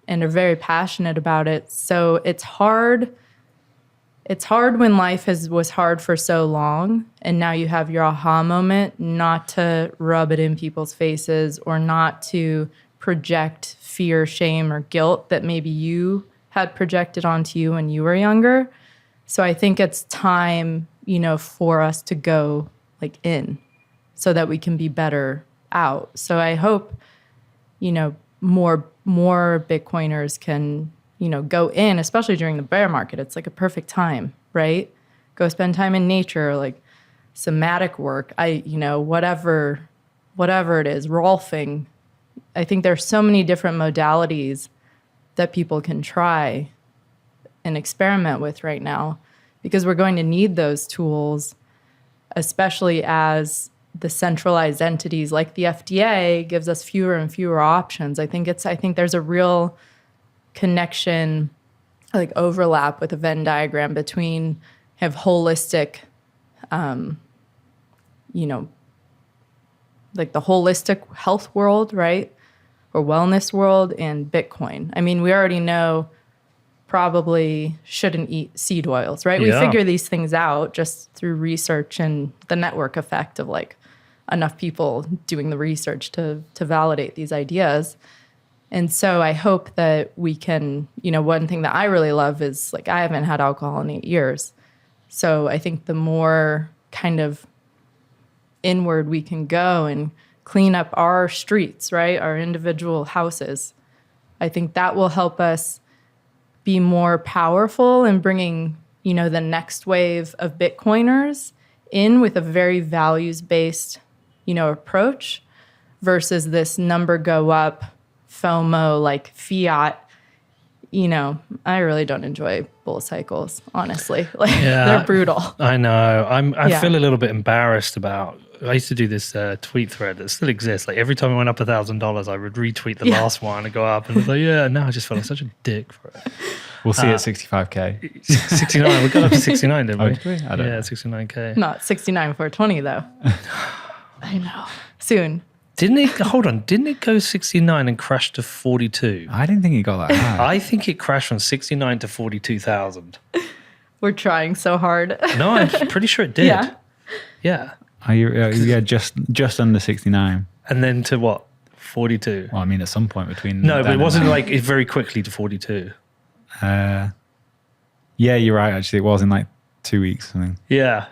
and are very passionate about it. So it's hard. It's hard when life was hard for so long, and now you have your aha moment, not to rub it in people's faces or not to project fear, shame, or guilt that maybe you had projected onto you when you were younger. So I think it's time, for us to go in so that we can be better out. So I hope more Bitcoiners can, go in, especially during the bear market. It's a perfect time, right? Go spend time in nature, somatic work. Whatever it is, rolfing. I think there's so many different modalities that people can try and experiment with right now, because we're going to need those tools, especially as the centralized entities like the FDA gives us fewer and fewer options. I think there's a real connection, overlap with a Venn diagram between holistic like the holistic health world, right? Or wellness world and Bitcoin. I mean, we already know probably shouldn't eat seed oils, right? Yeah. We figure these things out just through research and the network effect of like enough people doing the research to validate these ideas. And so I hope that we can, one thing that I really love is like I haven't had alcohol in 8 years. So I think the more kind of inward we can go and clean up our streets, right? Our individual houses. I think that will help us be more powerful in bringing, the next wave of Bitcoiners in with a very values-based, approach versus this number go up, FOMO, like fiat. I really don't enjoy bull cycles, honestly. Like they're brutal. I know. I feel Yeah. a little bit embarrassed about. I used to do this tweet thread that still exists. Like every time I went up $1,000, I would retweet the last one and go up, and it's like, now I just felt like such a dick for it. We'll see at 65K. 69. We got up to 69, didn't we? Oh, did we? I don't know. 69K. Not 69 420 though. I know. Soon. Didn't it go 69 and crash to 42? I didn't think he got that high. I think it crashed from 69 to 42,000. We're trying so hard. No, I'm pretty sure it did. Yeah. Yeah. Yeah, just under 69. And then to what? 42. Well, I mean, at some point between. No, but then it and wasn't now. like very quickly to 42. Yeah, you're right. Actually, it was in like 2 weeks. I think. Yeah.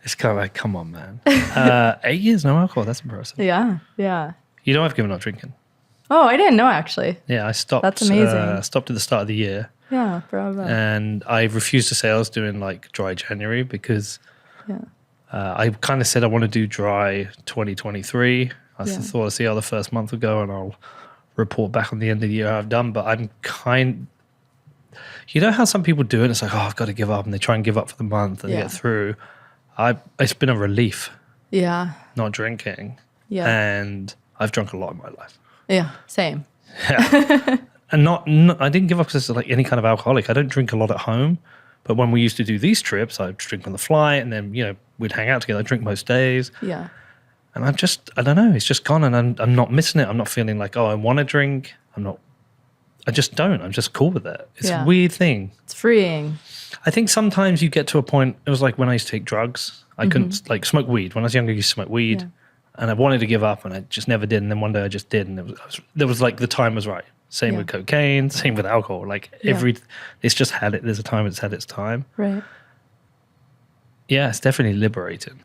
It's kind of like, come on, man. 8 years, no alcohol. That's impressive. Yeah. Yeah. You know, I've given up drinking. Oh, I didn't know actually. Yeah, I stopped. That's amazing. Stopped at the start of the year. Yeah, bravo. And I refused to say I was doing like dry January because I kind of said I want to do dry 2023. I thought I'd see how the first month would go and I'll report back on the end of the year how I've done. But I'm you know how some people do it? It's like, I've got to give up. And they try and give up for the month and they get through. It's been a relief Yeah. not drinking. Yeah. And I've drunk a lot in my life. Yeah. Same. Yeah. And I didn't give up because it's like any kind of alcoholic. I don't drink a lot at home. But when we used to do these trips, I'd drink on the flight and then, we'd hang out together. I'd drink most days. Yeah. And I don't know, it's just gone and I'm not missing it. I'm not feeling like, I want to drink. I just don't. I'm just cool with it. It's a weird thing. It's freeing. I think sometimes you get to a point, it was like when I used to take drugs. I couldn't like smoke weed. When I was younger, I used to smoke weed and I wanted to give up and I just never did. And then one day I just did. And there was like the time was right. Same with cocaine, same with alcohol. Like it's just there's a time it's had its time. Right. Yeah, it's definitely liberating.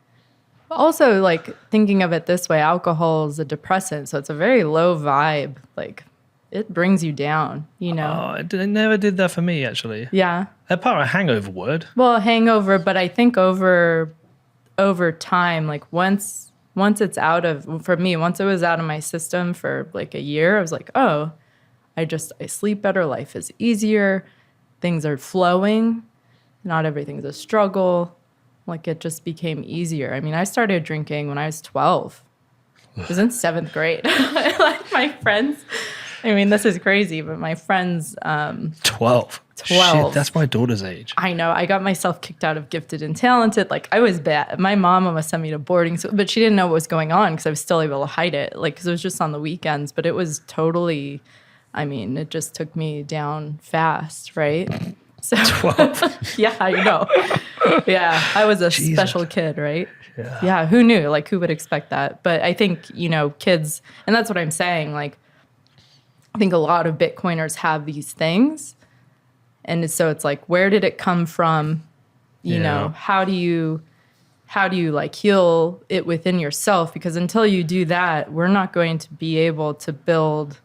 Also, like thinking of it this way, alcohol is a depressant, so it's a very low vibe. Like it brings you down, Oh, it never did that for me, actually. Yeah. Apart from a hangover would. Well, hangover, but I think over time, like once it's out of, for me, once it was out of my system for like a year, I was like, oh, I sleep better, life is easier, things are flowing, not everything's a struggle. Like it just became easier. I mean, I started drinking when I was 12. I was in 7th grade. Like my friends, I mean, this is crazy, but my friends. 12. Shit, that's my daughter's age. I know. I got myself kicked out of Gifted and Talented. Like I was bad. My mom almost sent me to boarding school, but she didn't know what was going on because I was still able to hide it. Like, because it was just on the weekends, but it was totally, I mean, it just took me down fast, right? So 12. Yeah, I know. Yeah, I was a special kid, right? Yeah, who knew? Like, who would expect that? But I think, kids, and that's what I'm saying. Like, I think a lot of Bitcoiners have these things. And so it's like, where did it come from? You know, how do you like heal it within yourself? Because until you do that, we're not going to be able to build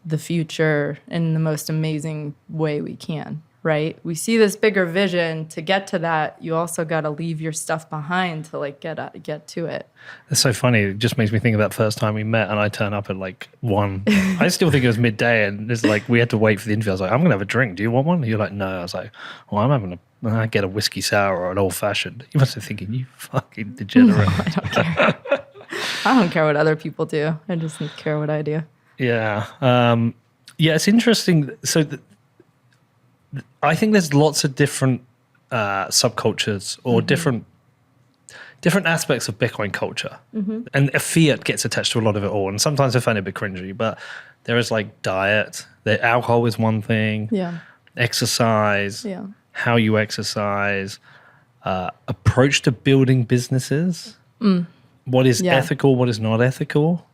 the future in the most amazing way we can. Right? We see this bigger vision. To get to that, you also got to leave your stuff behind to like get to it. It's so funny. It just makes me think of that first time we met and I turn up at like 1. I still think it was midday and it's like we had to wait for the interview. I was like, I'm going to have a drink. Do you want one? And you're like, no. I was like, well, I get a whiskey sour or an old fashioned. You must be thinking, you fucking degenerate. No, I don't care. I don't care what other people do. I just care what I do. Yeah. Yeah, it's interesting. So I think there's lots of different subcultures or different different aspects of Bitcoin culture. And a fiat gets attached to a lot of it all. And sometimes I find it a bit cringy, but there is like diet, the alcohol is one thing, exercise, how you exercise, approach to building businesses, what is ethical, what is not ethical.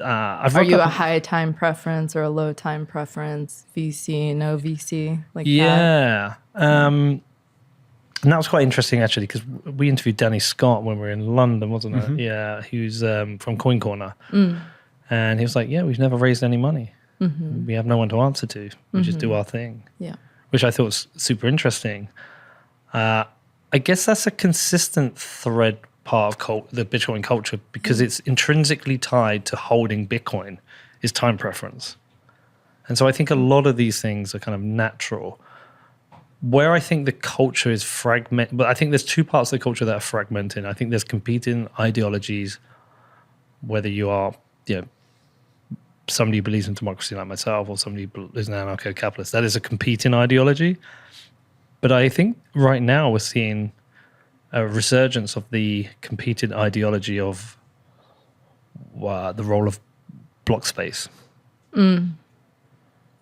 Are you a high time preference or a low time preference? VC, no VC, like that? And that was quite interesting actually, because we interviewed Danny Scott when we were in London, wasn't it? Yeah, he was from Coin Corner, and he was like, "Yeah, we've never raised any money. We have no one to answer to. We just do our thing." Which I thought was super interesting. I guess that's a consistent thread part of the Bitcoin culture, because it's intrinsically tied to holding Bitcoin is time preference. And so I think a lot of these things are kind of natural. Where I think the culture is fragmented, but I think there's two parts of the culture that are fragmented. I think there's competing ideologies, whether you are, somebody who believes in democracy like myself, or somebody who is an anarcho-capitalist. That is a competing ideology. But I think right now we're seeing a resurgence of the competing ideology of the role of block space.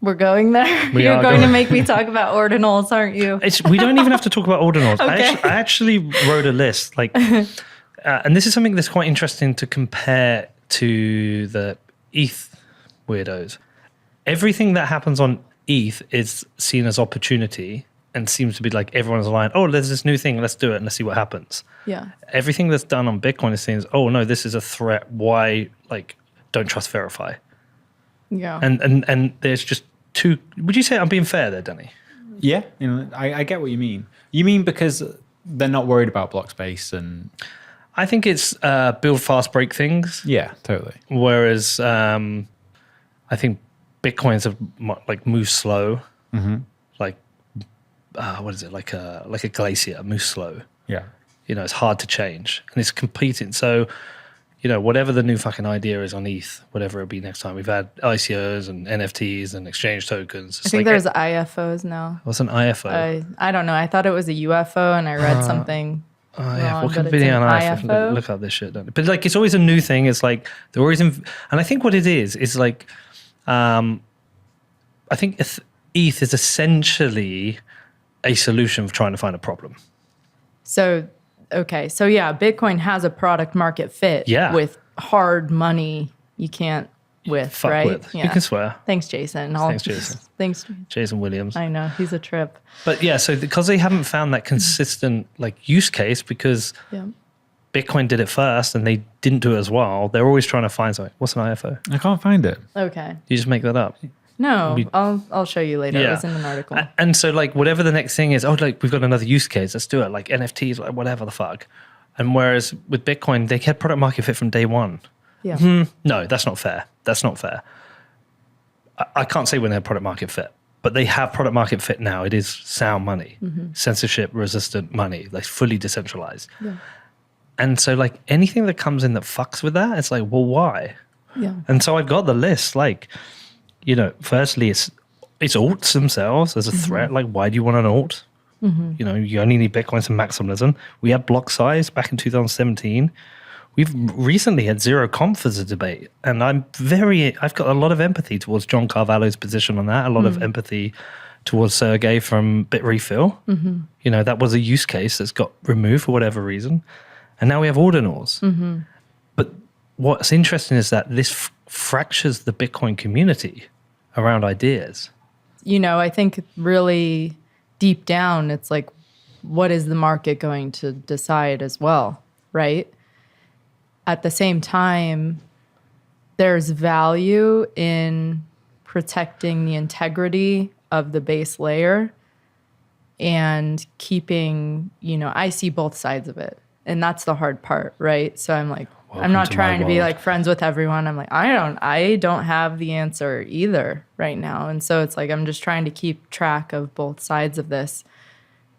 We're going there. You're going to make me talk about ordinals, aren't you? We don't even have to talk about ordinals. Okay. I actually wrote a list, and this is something that's quite interesting to compare to the ETH weirdos. Everything that happens on ETH is seen as opportunity and seems to be like everyone's aligned. Oh, there's this new thing. Let's do it and let's see what happens. Everything that's done on Bitcoin is seen as, oh no, this is a threat. Why? Don't trust verify. And there's just two. Would you say I'm being fair there, Danny? Yeah, I get what you mean. You mean because they're not worried about block space, and I think it's build fast, break things. Yeah, totally. Whereas I think Bitcoins have move slow. What is it, like a glacier, moves slow. Yeah, it's hard to change, and it's competing. So whatever the new fucking idea is on ETH, whatever it'll be next time. We've had ICOs and NFTs and exchange tokens. I think there's IFOs now. What's an IFO? I don't know. I thought it was a UFO, and I read something. What can be on IFO? Look up this shit, don't it? But it's always a new thing. It's like they're always and I think what it is I think ETH is essentially a solution for trying to find a problem. So Bitcoin has a product market fit with hard money you can't fuck right? With. Yeah. You can swear. Thanks, Jason. Thanks, Jason. Thanks, Jason Williams. I know, he's a trip. But so because they haven't found that consistent use case, because Bitcoin did it first and they didn't do it as well, they're always trying to find something. What's an IFO? I can't find it. Okay. You just make that up. No, I'll show you later. It was in an article. And so whatever the next thing is, we've got another use case, let's do it. Like NFTs, whatever the fuck. And whereas with Bitcoin, they had product market fit from day one. No, that's not fair. That's not fair. I can't say when they had product market fit, but they have product market fit now. It is sound money, censorship resistant money, fully decentralized. And so anything that comes in that fucks with that, it's well, why? And so I've got the list, firstly, it's alts themselves as a threat. Why do you want an alt? You only need Bitcoins for maximalism. We had block size back in 2017. We've recently had zero conf as a debate. And I've got a lot of empathy towards John Carvalho's position on that, a lot of empathy towards Sergey from Bitrefill. That was a use case that's got removed for whatever reason. And now we have ordinals. But what's interesting is that this fractures the Bitcoin community around ideas. I think really deep down, it's what is the market going to decide as well, right? At the same time, there's value in protecting the integrity of the base layer and keeping, I see both sides of it. And that's the hard part, right? So I'm I'm not trying to be friends with everyone. I'm I don't have the answer either right now. And so it's I'm just trying to keep track of both sides of this.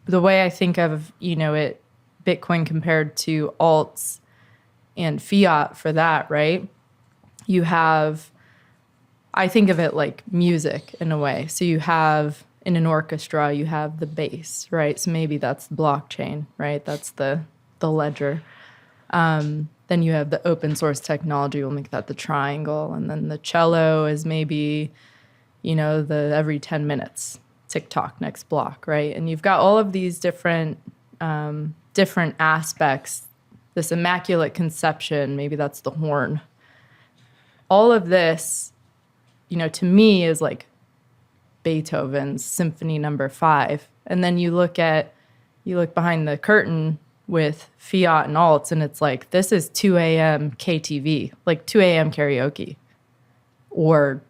The way I think of, it, Bitcoin compared to alts and fiat for that, right? You have, I think of it like music in a way. So you have, in an orchestra, you have the bass, right? So maybe that's the blockchain, right? That's the the ledger. Then you have the open source technology, we'll make that the triangle. And then the cello is maybe, the every 10 minutes, TikTok, next block, right? And you've got all of these different aspects, this immaculate conception, maybe that's the horn. All of this, to me is like Beethoven's Symphony Number 5. And then you look behind the curtain with Fiat and alts, and it's like, this is 2 a.m. KTV, like 2 a.m. karaoke, or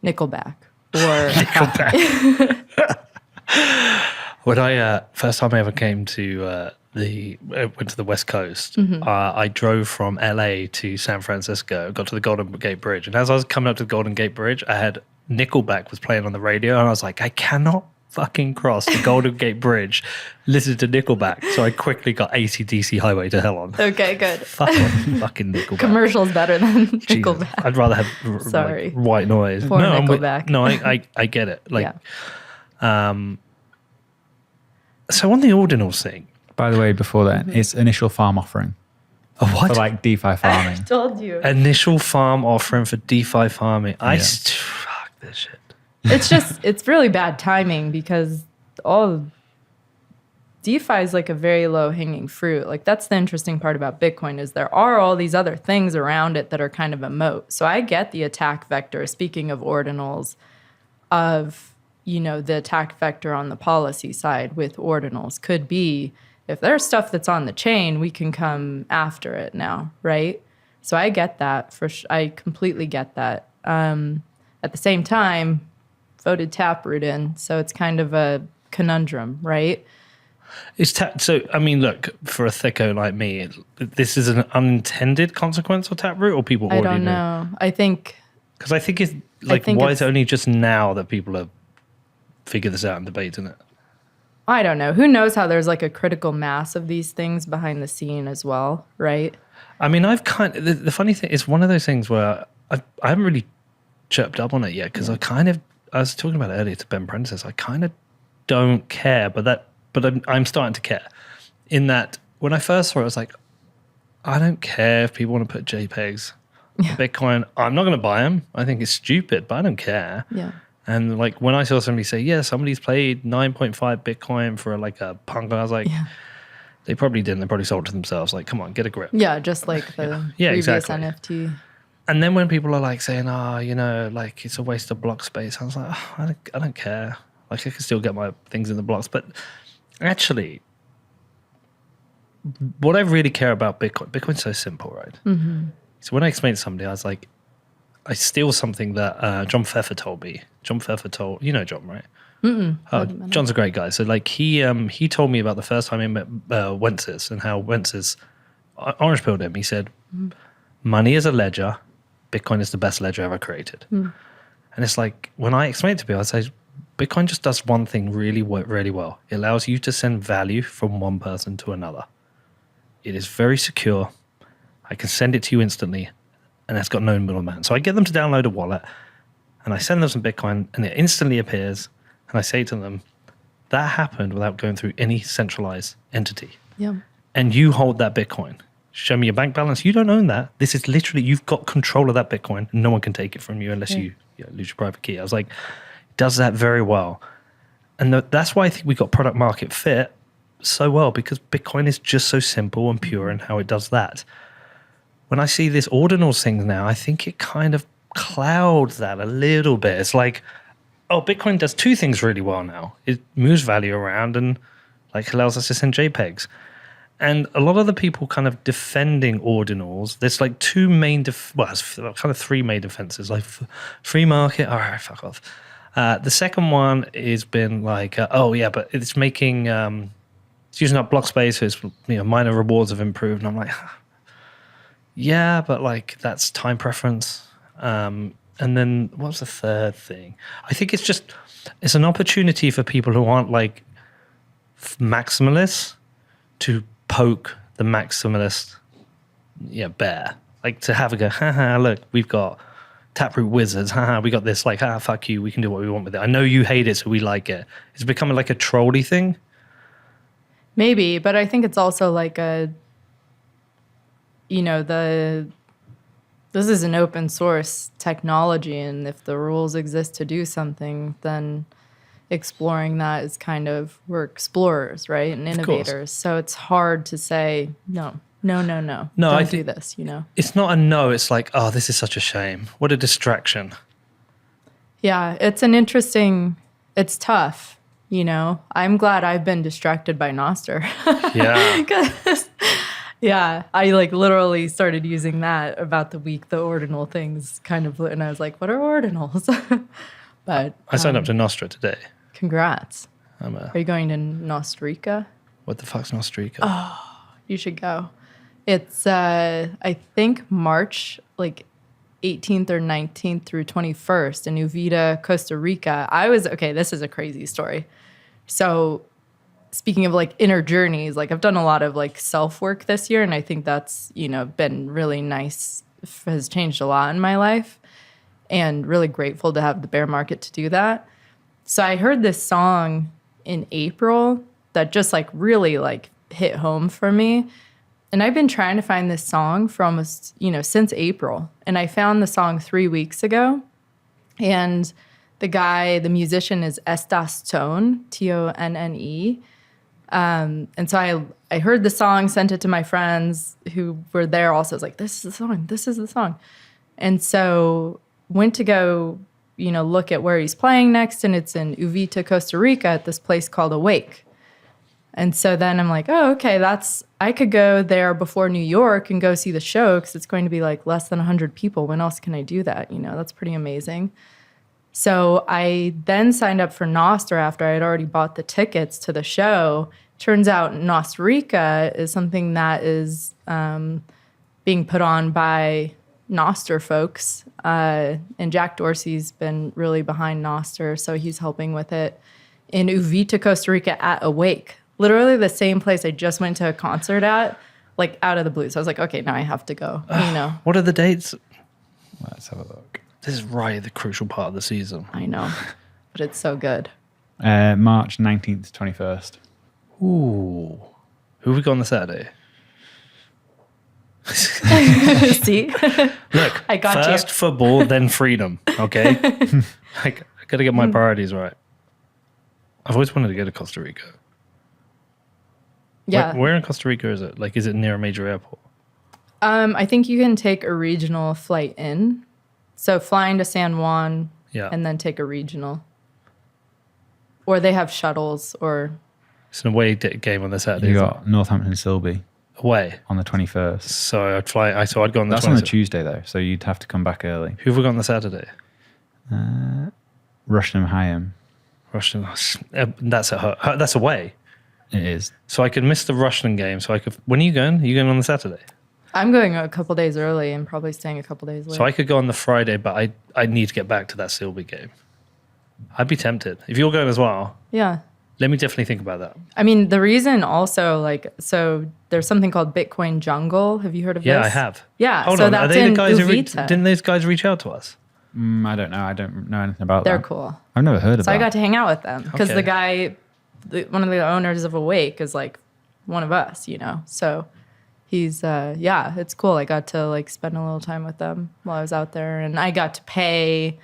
Nickelback, or When I first time I ever came to went to the West Coast, I drove from LA to San Francisco, got to the Golden Gate Bridge, and as I was coming up to the Golden Gate Bridge, I had Nickelback was playing on the radio, and I was like, I cannot fucking cross the Golden Gate Bridge, listen to Nickelback. So I quickly got AC/DC Highway to Hell on. Okay, good. Fucking Nickelback. Commercial's better than Jesus. Nickelback. I'd rather have Sorry. white noise. Poor Nickelback. I get it. So on the ordinals thing. By the way, before that, it's initial farm offering. A what? For like DeFi farming. I told you. Initial farm offering for DeFi farming. Fuck this shit. It's really bad timing because all DeFi is like a very low hanging fruit. Like that's the interesting part about Bitcoin is there are all these other things around it that are kind of a moat. So I get the attack vector, speaking of ordinals, of, the attack vector on the policy side with ordinals could be if there's stuff that's on the chain, we can come after it now, right? So I get that. I completely get that. At the same time, voted Taproot in, so it's kind of a conundrum, right? So, I mean, look, for a thicko like me, this is an unintended consequence of Taproot, or people already I don't know. I think... Because I think it's like, why is it only just now that people have figured this out and debating it? I don't know. Who knows how there's like a critical mass of these things behind the scene as well, right? I mean, the funny thing is one of those things where I haven't really chirped up on it yet because I was talking about it earlier to Ben Prentice. I kind of don't care, but I'm starting to care. In that, when I first saw it, I was like, I don't care if people want to put JPEGs, Bitcoin. I'm not going to buy them. I think it's stupid, but I don't care. Yeah. And like when I saw somebody say, yeah, somebody's paid 9.5 Bitcoin for like a punk, I was like, they probably didn't. They probably sold it to themselves. Like, come on, get a grip. Yeah, just like the previous exactly. NFT. And then when people are like saying, like it's a waste of block space, I was like, I don't care. Like I can still get my things in the blocks. But actually, what I really care about Bitcoin's so simple, right? Mm-hmm. So when I explained to somebody, I was like, I steal something that John Pfeffer told me. John Pfeffer told, John, right? John's a great guy. So like he told me about the first time he met Wences and how Wences orange pilled him. He said, money is a ledger. Bitcoin is the best ledger ever created. And it's like, when I explain it to people, I say, Bitcoin just does one thing really well. It allows you to send value from one person to another. It is very secure. I can send it to you instantly, and it's got no middleman. So I get them to download a wallet, and I send them some Bitcoin, and it instantly appears, and I say to them, that happened without going through any centralized entity. Yeah. And you hold that Bitcoin. Show me your bank balance. You don't own that. This is literally, you've got control of that Bitcoin. And no one can take it from you unless you lose your private key. I was like, it does that very well. And that's why I think we got product market fit so well, because Bitcoin is just so simple and pure in how it does that. When I see this ordinals thing now, I think it kind of clouds that a little bit. It's like, Bitcoin does two things really well now. It moves value around and like allows us to send JPEGs. And a lot of the people kind of defending ordinals, there's like two main, it's kind of three main defenses, like free market, all right, fuck off. The second one has been like, but it's making, it's using up block space, so it's, minor rewards have improved. And I'm like, yeah, but like that's time preference. And then what's the third thing? I think it's an opportunity for people who aren't like maximalists to poke the maximalist bear. Like to have a go, look, we've got Taproot wizards, we got this, like, fuck you, we can do what we want with it. I know you hate it, so we like it. It's becoming like a trolly thing. Maybe, but I think it's also like this is an open source technology, and if the rules exist to do something, then exploring that is we're explorers, right? And innovators. So it's hard to say, no, don't do this, It's not a no, it's like, oh, this is such a shame. What a distraction. Yeah, it's tough, I'm glad I've been distracted by Nostr. Yeah. 'Cause, yeah, I literally started using that about the ordinal things and I was like, what are ordinals? But I signed up to Nostr today. Congrats. Are you going to Nostrica? What the fuck's Nostrica? Oh, you should go. It's, I think, March, 18th or 19th through 21st in Uvita, Costa Rica. This is a crazy story. So speaking of inner journeys, I've done a lot of self-work this year, and I think that's, been really nice, has changed a lot in my life, and really grateful to have the bear market to do that. So I heard this song in April that just really hit home for me. And I've been trying to find this song for almost, since April. And I found the song 3 weeks ago. And the musician is Estas Tone, Tonne. And so I heard the song, sent it to my friends who were there also. I was like, this is the song. And so went to go, look at where he's playing next. And it's in Uvita, Costa Rica at this place called Awake. And so then I'm like, oh, okay, I could go there before New York and go see the show because it's going to be less than 100 people. When else can I do that? That's pretty amazing. So I then signed up for Nostr after I had already bought the tickets to the show. Turns out Nostrica is something that is being put on by Nostr folks. And Jack Dorsey's been really behind Nostr, so he's helping with it in Uvita, Costa Rica at Awake. Literally the same place I just went to a concert at, out of the blue. So I was like, okay, now I have to go, What are the dates? Let's have a look. This is right at the crucial part of the season. I know, but it's so good. March 19th to 21st. Ooh. Who have we got on the Saturday? See? Look, I got first you. football, then freedom, okay? I got to get my priorities right. I've always wanted to go to Costa Rica. Yeah. Where in Costa Rica is it? Is it near a major airport? I think you can take a regional flight in. So flying to San Juan and then take a regional. Or they have shuttles or... It's an away game on the Saturday. You got Northampton Silby away on the 21st. So I'd fly. So I'd go on the. That's 20th. on the Tuesday though, so you'd have to come back early. Who have we got on the Saturday? Rushnam Hayam. Russian. That's at her. That's away. It is. So I could miss the Russian game. So I could. When are you going? Are you going on the Saturday? I'm going a couple days early and probably staying a couple days later. So I could go on the Friday, but I need to get back to that Silby game. I'd be tempted if you're going as well. Yeah. Let me definitely think about that. I mean, the reason also, so there's something called Bitcoin Jungle. Have you heard of this? Yeah, I have. Yeah, Hold so on. that's Are they in the guys Uvita. didn't those guys reach out to us? I don't know. I don't know anything about They're that. cool. I've never heard of So that. I got to hang out with them because Okay. the guy, one of the owners of Awake is one of us, So he's, it's cool. I got to spend a little time with them while I was out there. And I got to pay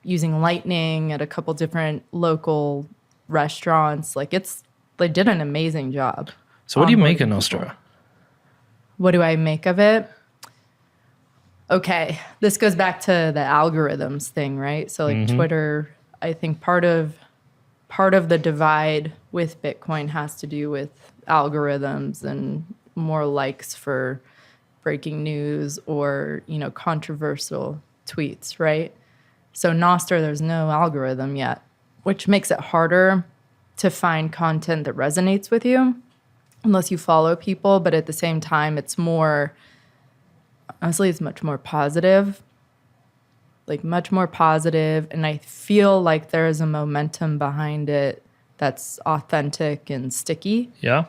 using Lightning at a couple different local restaurants. They did an amazing job. So what do you make of onboarding Nostra? people. What do I make of it? Okay, this goes back to the algorithms thing, right? So Twitter, I think part of the divide with Bitcoin has to do with algorithms and more likes for breaking news or, controversial tweets, right? So Nostr, there's no algorithm yet, which makes it harder to find content that resonates with you unless you follow people. But at the same time, it's much more positive. Much more positive. And I feel like there is a momentum behind it that's authentic and sticky. Yeah.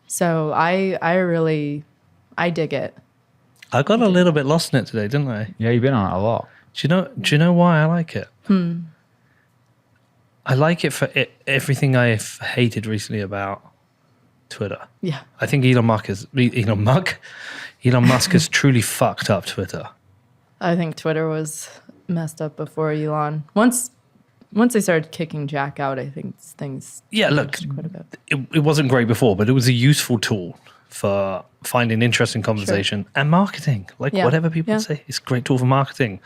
So I dig it. I got a little bit lost in it today, didn't I? Yeah, you've been on it a lot. Do you know why I like it? I like it for everything I've hated recently about Twitter. Yeah. I think Elon Musk Elon Musk has truly fucked up Twitter. I think Twitter was messed up before Elon. Once they started kicking Jack out, I think things changed quite a bit. It wasn't great before, but it was a useful tool for finding interesting conversation and marketing. Like whatever people say, it's a great tool for marketing.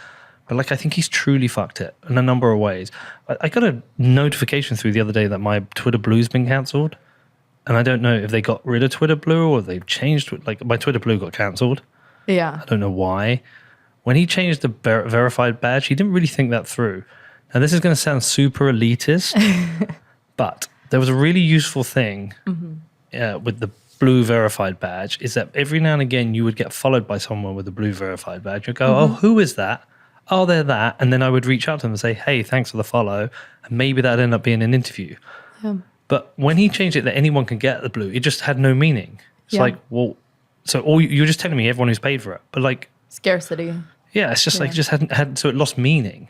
But like, I think he's truly fucked it in a number of ways. I got a notification through the other day that my Twitter Blue's been cancelled. And I don't know if they got rid of Twitter Blue or they've changed. Like, my Twitter Blue got cancelled. Yeah. I don't know why. When he changed the verified badge, he didn't really think that through. Now, this is going to sound super elitist, but there was a really useful thing with the blue verified badge, is that every now and again you would get followed by someone with a blue verified badge. You'd go, oh, who is that? Oh, they're that. And then I would reach out to them and say, hey, thanks for the follow. And maybe that'd end up being an interview. Yeah. But when he changed it that anyone can get the blue, it just had no meaning. It's like, well, so you're just telling me everyone who's paid for it. But like... Scarcity. Yeah, it's just like, just hadn't, so it lost meaning.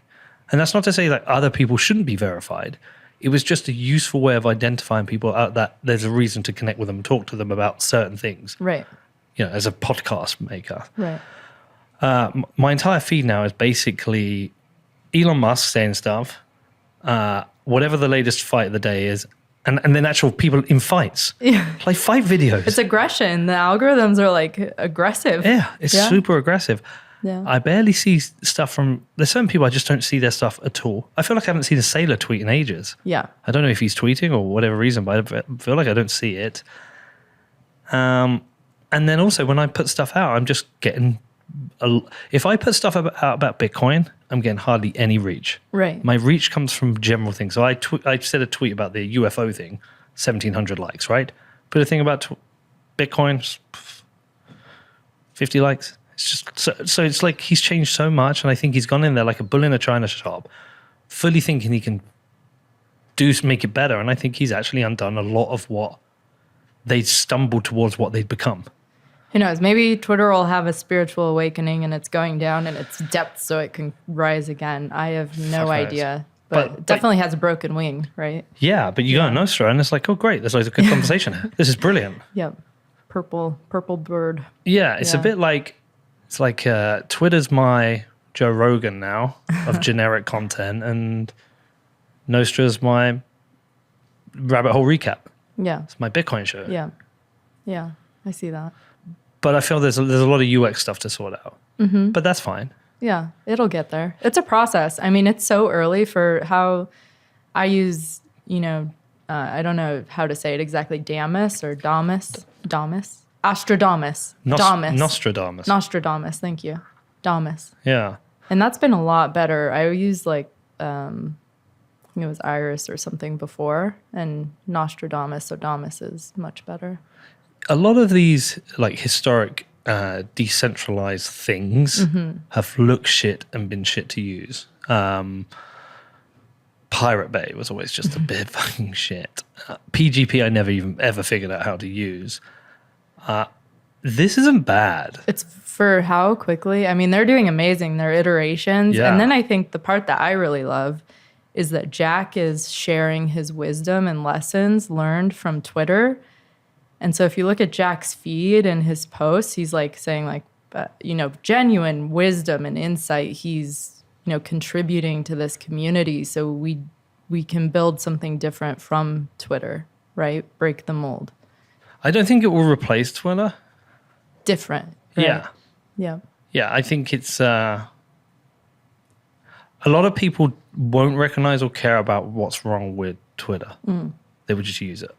And that's not to say that other people shouldn't be verified. It was just a useful way of identifying people out that there's a reason to connect with them and talk to them about certain things. Right. You know, as a podcast maker. Right. My entire feed now is basically Elon Musk saying stuff, whatever the latest fight of the day is, and then actual people in fights. Yeah. Like fight videos. It's aggression. The algorithms are like aggressive. Yeah, it's super aggressive. Yeah. I barely see stuff from... There's certain people I just don't see their stuff at all. I feel like I haven't seen a sailor tweet in ages. Yeah. I don't know if he's tweeting or whatever reason, but I feel like I don't see it. And then also when I put stuff out, I'm just getting... If I put stuff out about Bitcoin, I'm getting hardly any reach. Right. My reach comes from general things. So I said a tweet about the UFO thing, 1,700 likes, right? Put a thing about Bitcoin, 50 likes. It's just so it's like he's changed so much, and I think he's gone in there like a bull in a china shop, fully thinking he can make it better. And I think he's actually undone a lot of what they stumbled towards what they'd become. Who knows? Maybe Twitter will have a spiritual awakening and it's going down in its depths so it can rise again. I have no idea. But it definitely has a broken wing, right? Yeah, but you go on Nostr and it's like, oh great, there's like a good conversation here. This is brilliant. Yep. Purple bird. Yeah, it's a bit like Twitter's my Joe Rogan now of generic content, and Nostra's my rabbit hole recap. Yeah. It's my Bitcoin show. Yeah. Yeah, I see that. But I feel there's a lot of UX stuff to sort out. Mm-hmm. But that's fine. Yeah, it'll get there. It's a process. I mean, it's so early for how I use, I don't know how to say it exactly, Damus or Damus? Astradamus. Nostradamus, thank you. Damus. Yeah. And that's been a lot better. I used I think it was Iris or something before, and Nostradamus or Damus is much better. A lot of these like historic decentralized things have looked shit and been shit to use. Pirate Bay was always just a bit fucking shit. PGP I never even ever figured out how to use. This isn't bad. It's for how quickly. I mean, they're doing amazing. Their iterations. Yeah. And then I think the part that I really love is that Jack is sharing his wisdom and lessons learned from Twitter. And so if you look at Jack's feed and his posts, he's like saying like, genuine wisdom and insight. He's, contributing to this community so we can build something different from Twitter, right? Break the mold. I don't think it will replace Twitter. Different. Right? Yeah. Yeah. Yeah, I think it's... a lot of people won't recognize or care about what's wrong with Twitter. They would just use it.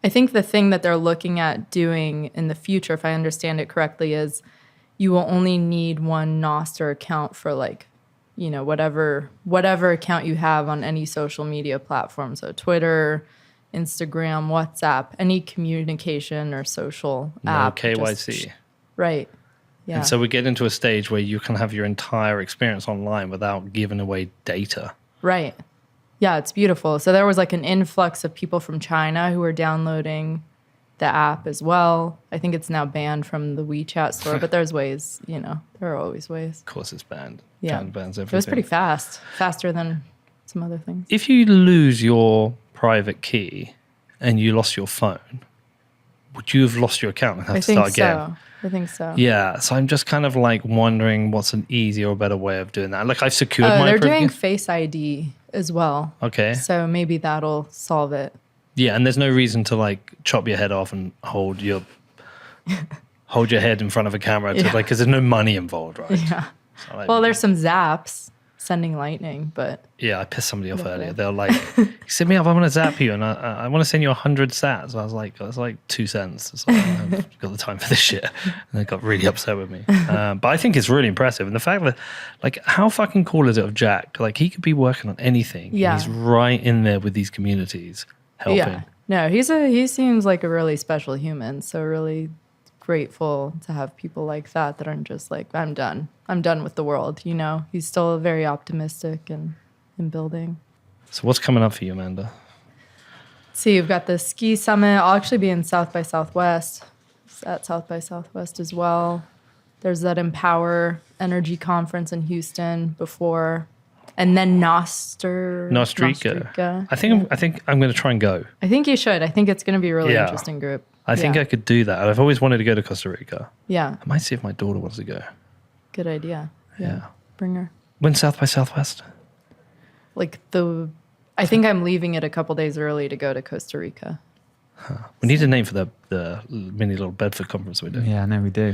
I think the thing that they're looking at doing in the future, if I understand it correctly, is you will only need one Nostr account for whatever account you have on any social media platform. So Twitter, Instagram, WhatsApp, any communication or social app. No KYC. Right. Yeah. And so we get into a stage where you can have your entire experience online without giving away data. Right. Yeah, it's beautiful. So there was like an influx of people from China who were downloading the app as well. I think it's now banned from the WeChat store, but there's ways, there are always ways. Of course it's banned. Yeah. China bans everything. It was pretty fast, faster than some other things. If you lose your private key and you lost your phone, would you have lost your account and have I to think start again? so. I think so. Yeah, so I'm just kind of like wondering what's an easier or better way of doing that. Like I've secured my They're doing privilege. Face ID as well. Okay. So maybe that'll solve it. Yeah, and there's no reason to like chop your head off and hold your head in front of a camera to like because there's no money involved, right? Yeah. So, like, Well, there's some zaps sending lightning, but yeah, I pissed somebody off earlier. it. They're like, "Send me up. I want to zap you, and I want to send you 100 sats." I was like, "That's like 2 cents." It's like, I haven't got the time for this shit, and they got really upset with me. But I think it's really impressive, and the fact that, like, how fucking cool is it of Jack? Like, he could be working on anything. Yeah. And he's right in there with these communities, helping. yeah. No, he seems like a really special human. So really grateful to have people like that aren't just like, I'm done with the world. You know, he's still very optimistic and in building. So what's coming up for you, Amanda? So you've got the ski summit. I'll actually be in South by Southwest, at South by Southwest as well. There's that Empower Energy Conference in Houston before, and then Nostrica. I think I'm going to try and go. I think you should. I think it's going to be a really Yeah. interesting group. I think I could do that. I've always wanted to go to Costa Rica. Yeah, I might see if my daughter wants to go. good idea. Yeah. Bring her. When's South by Southwest? I think I'm leaving it a couple days early to go to Costa Rica. We need a name for the mini little Bedford conference we're doing. Yeah, I know we do.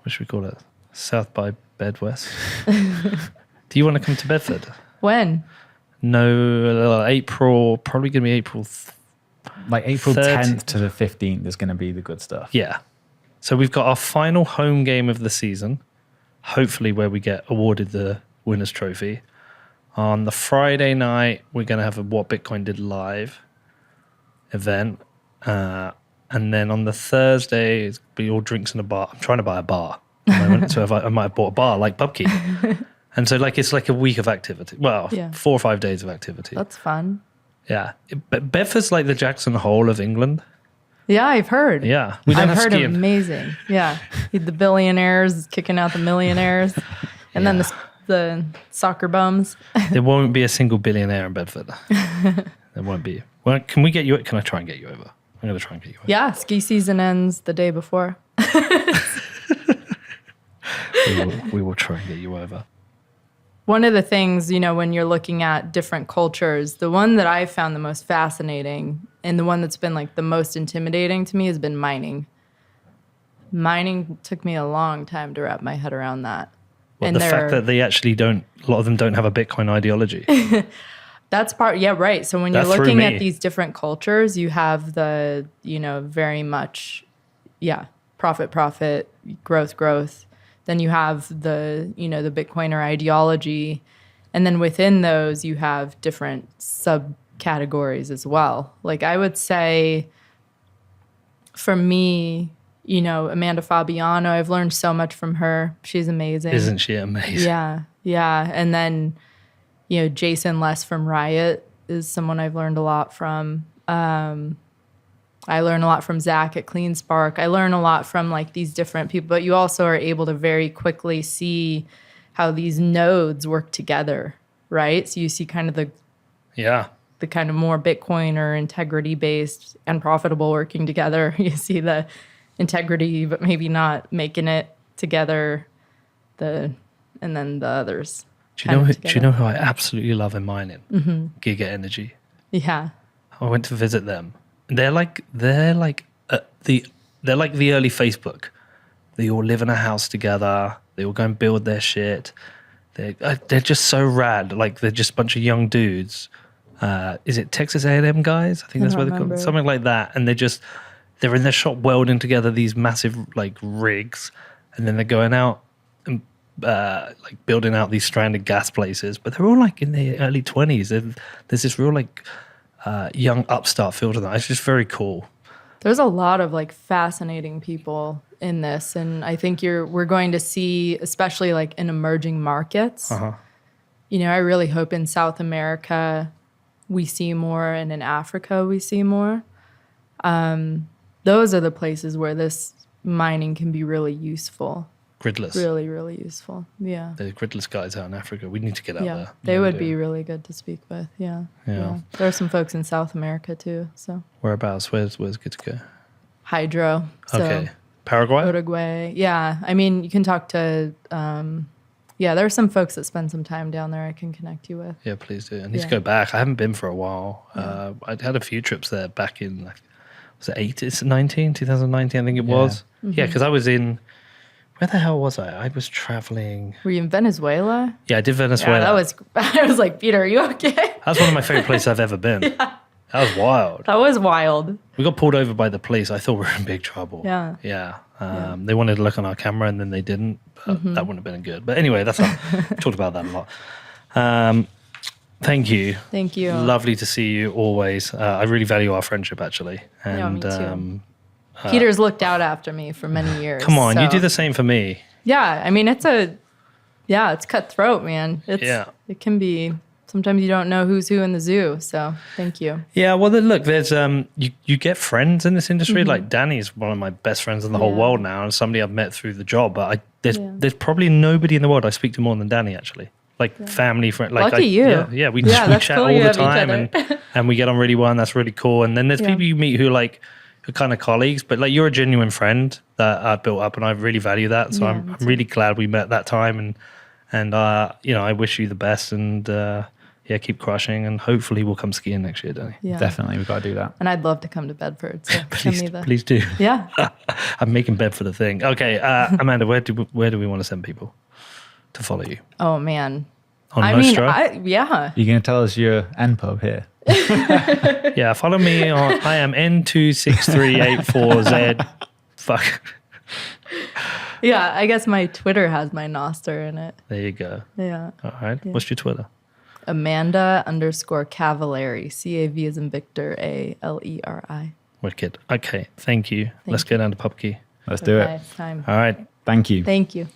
What should we call it? South by Bedwest. Do you want to come to Bedford? When? No, April. Probably going to be April. Like April 30. 10th to the 15th is going to be the good stuff. Yeah. So we've got our final home game of the season. Hopefully, where we get awarded the winners' trophy. On the Friday night, we're going to have a What Bitcoin Did Live event. And then on the Thursday, it'll be all drinks in a bar. I'm trying to buy a bar at the moment, so I might have bought a bar like Pubkey. And so like it's like a week of activity. Well, 4 or 5 days of activity. That's fun. Yeah. But Bedford's like the Jackson Hole of England. Yeah, I've heard. Yeah. We don't I've have heard skiing. Amazing. Yeah. The billionaires kicking out the millionaires. And then the soccer bums. There won't be a single billionaire in Bedford. There won't be. Well, can we get you? Can I try and get you over? I'm going to try and get you over. Yeah, ski season ends the day before. We will try and get you over. One of the things, when you're looking at different cultures, the one that I've found the most fascinating and the one that's been like the most intimidating to me has been mining. Mining took me a long time to wrap my head around that. Well, the fact that they actually a lot of them don't have a Bitcoin ideology. That's part, yeah, right. So when you're That threw looking me. at these different cultures, you have the, very much, profit, growth. Then you have the, the Bitcoiner ideology. And then within those, you have different subcategories as well. Like I would say for me, Amanda Fabiano, I've learned so much from her. She's amazing. Isn't she amazing? Yeah. Yeah. And then, Jason Less from Riot is someone I've learned a lot from. I learn a lot from Zach at Clean Spark. I learn a lot from like these different people, but you also are able to very quickly see how these nodes work together, right? So you see kind of the kind of more Bitcoin or integrity based and profitable working together. You see the integrity, but maybe not making it together. And then the others. Do you know who I absolutely love in mining? Mm-hmm. Giga Energy. Yeah. I went to visit them. They're like the early Facebook. They all live in a house together. They all go and build their shit. They're just so rad. Like they're just a bunch of young dudes. Is it Texas A&M guys? I think that's what they're called. Something like that. And they're in their shop welding together these massive like rigs, and then they're going out and like building out these stranded gas places. But they're all like in their early 20s. There's this real like young upstart feel to them. It's just very cool. There's a lot of like fascinating people in this, and I think we're going to see, especially like in emerging markets. I really hope in South America we see more, and in Africa we see more. Those are the places where this mining can be really useful. Gridless. Really, really useful. Yeah. The gridless guys out in Africa. We need to get out there. They would be really good to speak with. Yeah. There are some folks in South America too. So whereabouts? Where's good to go? hydro. So Okay. Paraguay? Uruguay. Yeah. I mean, you can talk to, there are some folks that spend some time down there I can connect you with. Yeah, please do. I need to go back. I haven't been for a while. I had a few trips there back in, was it 2019, I think it was. Yeah, because I was in, where the hell was I? I was traveling. Were you in Venezuela? Yeah, I did Venezuela. Yeah, I was like, Peter, are you okay? That's one of my favorite places I've ever been. That was wild. That was wild. We got pulled over by the police. I thought we were in big trouble. Yeah. Yeah. They wanted to look on our camera and then they didn't. But that wouldn't have been good. But anyway, that's not, we talked about that a lot. Thank you. Thank you. Lovely to see you always. I really value our friendship, actually. And, me too. Peter's looked out after me for many years. Come on, you so- do the same for me. Yeah, I mean, it's cutthroat, man. It can be, sometimes you don't know who's who in the zoo. So thank you. Yeah, well, look, there's you get friends in this industry. Like Danny's one of my best friends in the whole world now, and somebody I've met through the job. But there's probably nobody in the world I speak to more than Danny, actually. Like family friend. Like Lucky you. Yeah, we that's chat cool all you the have each time, other. and we get on really well, and that's really cool. And then there's people you meet who are kind of colleagues, but like you're a genuine friend that I built up, and I really value that. So I'm really glad we met that time, and I wish you the best, and keep crushing, and hopefully we'll come skiing next year, Danny. Yeah. Definitely, we've got to do that. And I'd love to come to Bedford. So Please do. Yeah. I'm making Bedford a thing. Okay, Amanda, where do we want to send people to follow you? Oh man. On Nostr? Yeah. You're going to tell us your NPub here. Yeah, follow me on. I am N26384Z. Fuck. Yeah, I guess my Twitter has my Nostr in it. There you go. Yeah. All right. Yeah. What's your Twitter? Amanda_Cavaleri. CAV as in Victor, ALERI. Wicked. Okay. Thank you. Let's go down to Pubkey. Let's do it. It's time. All right. Thank you. Thank you.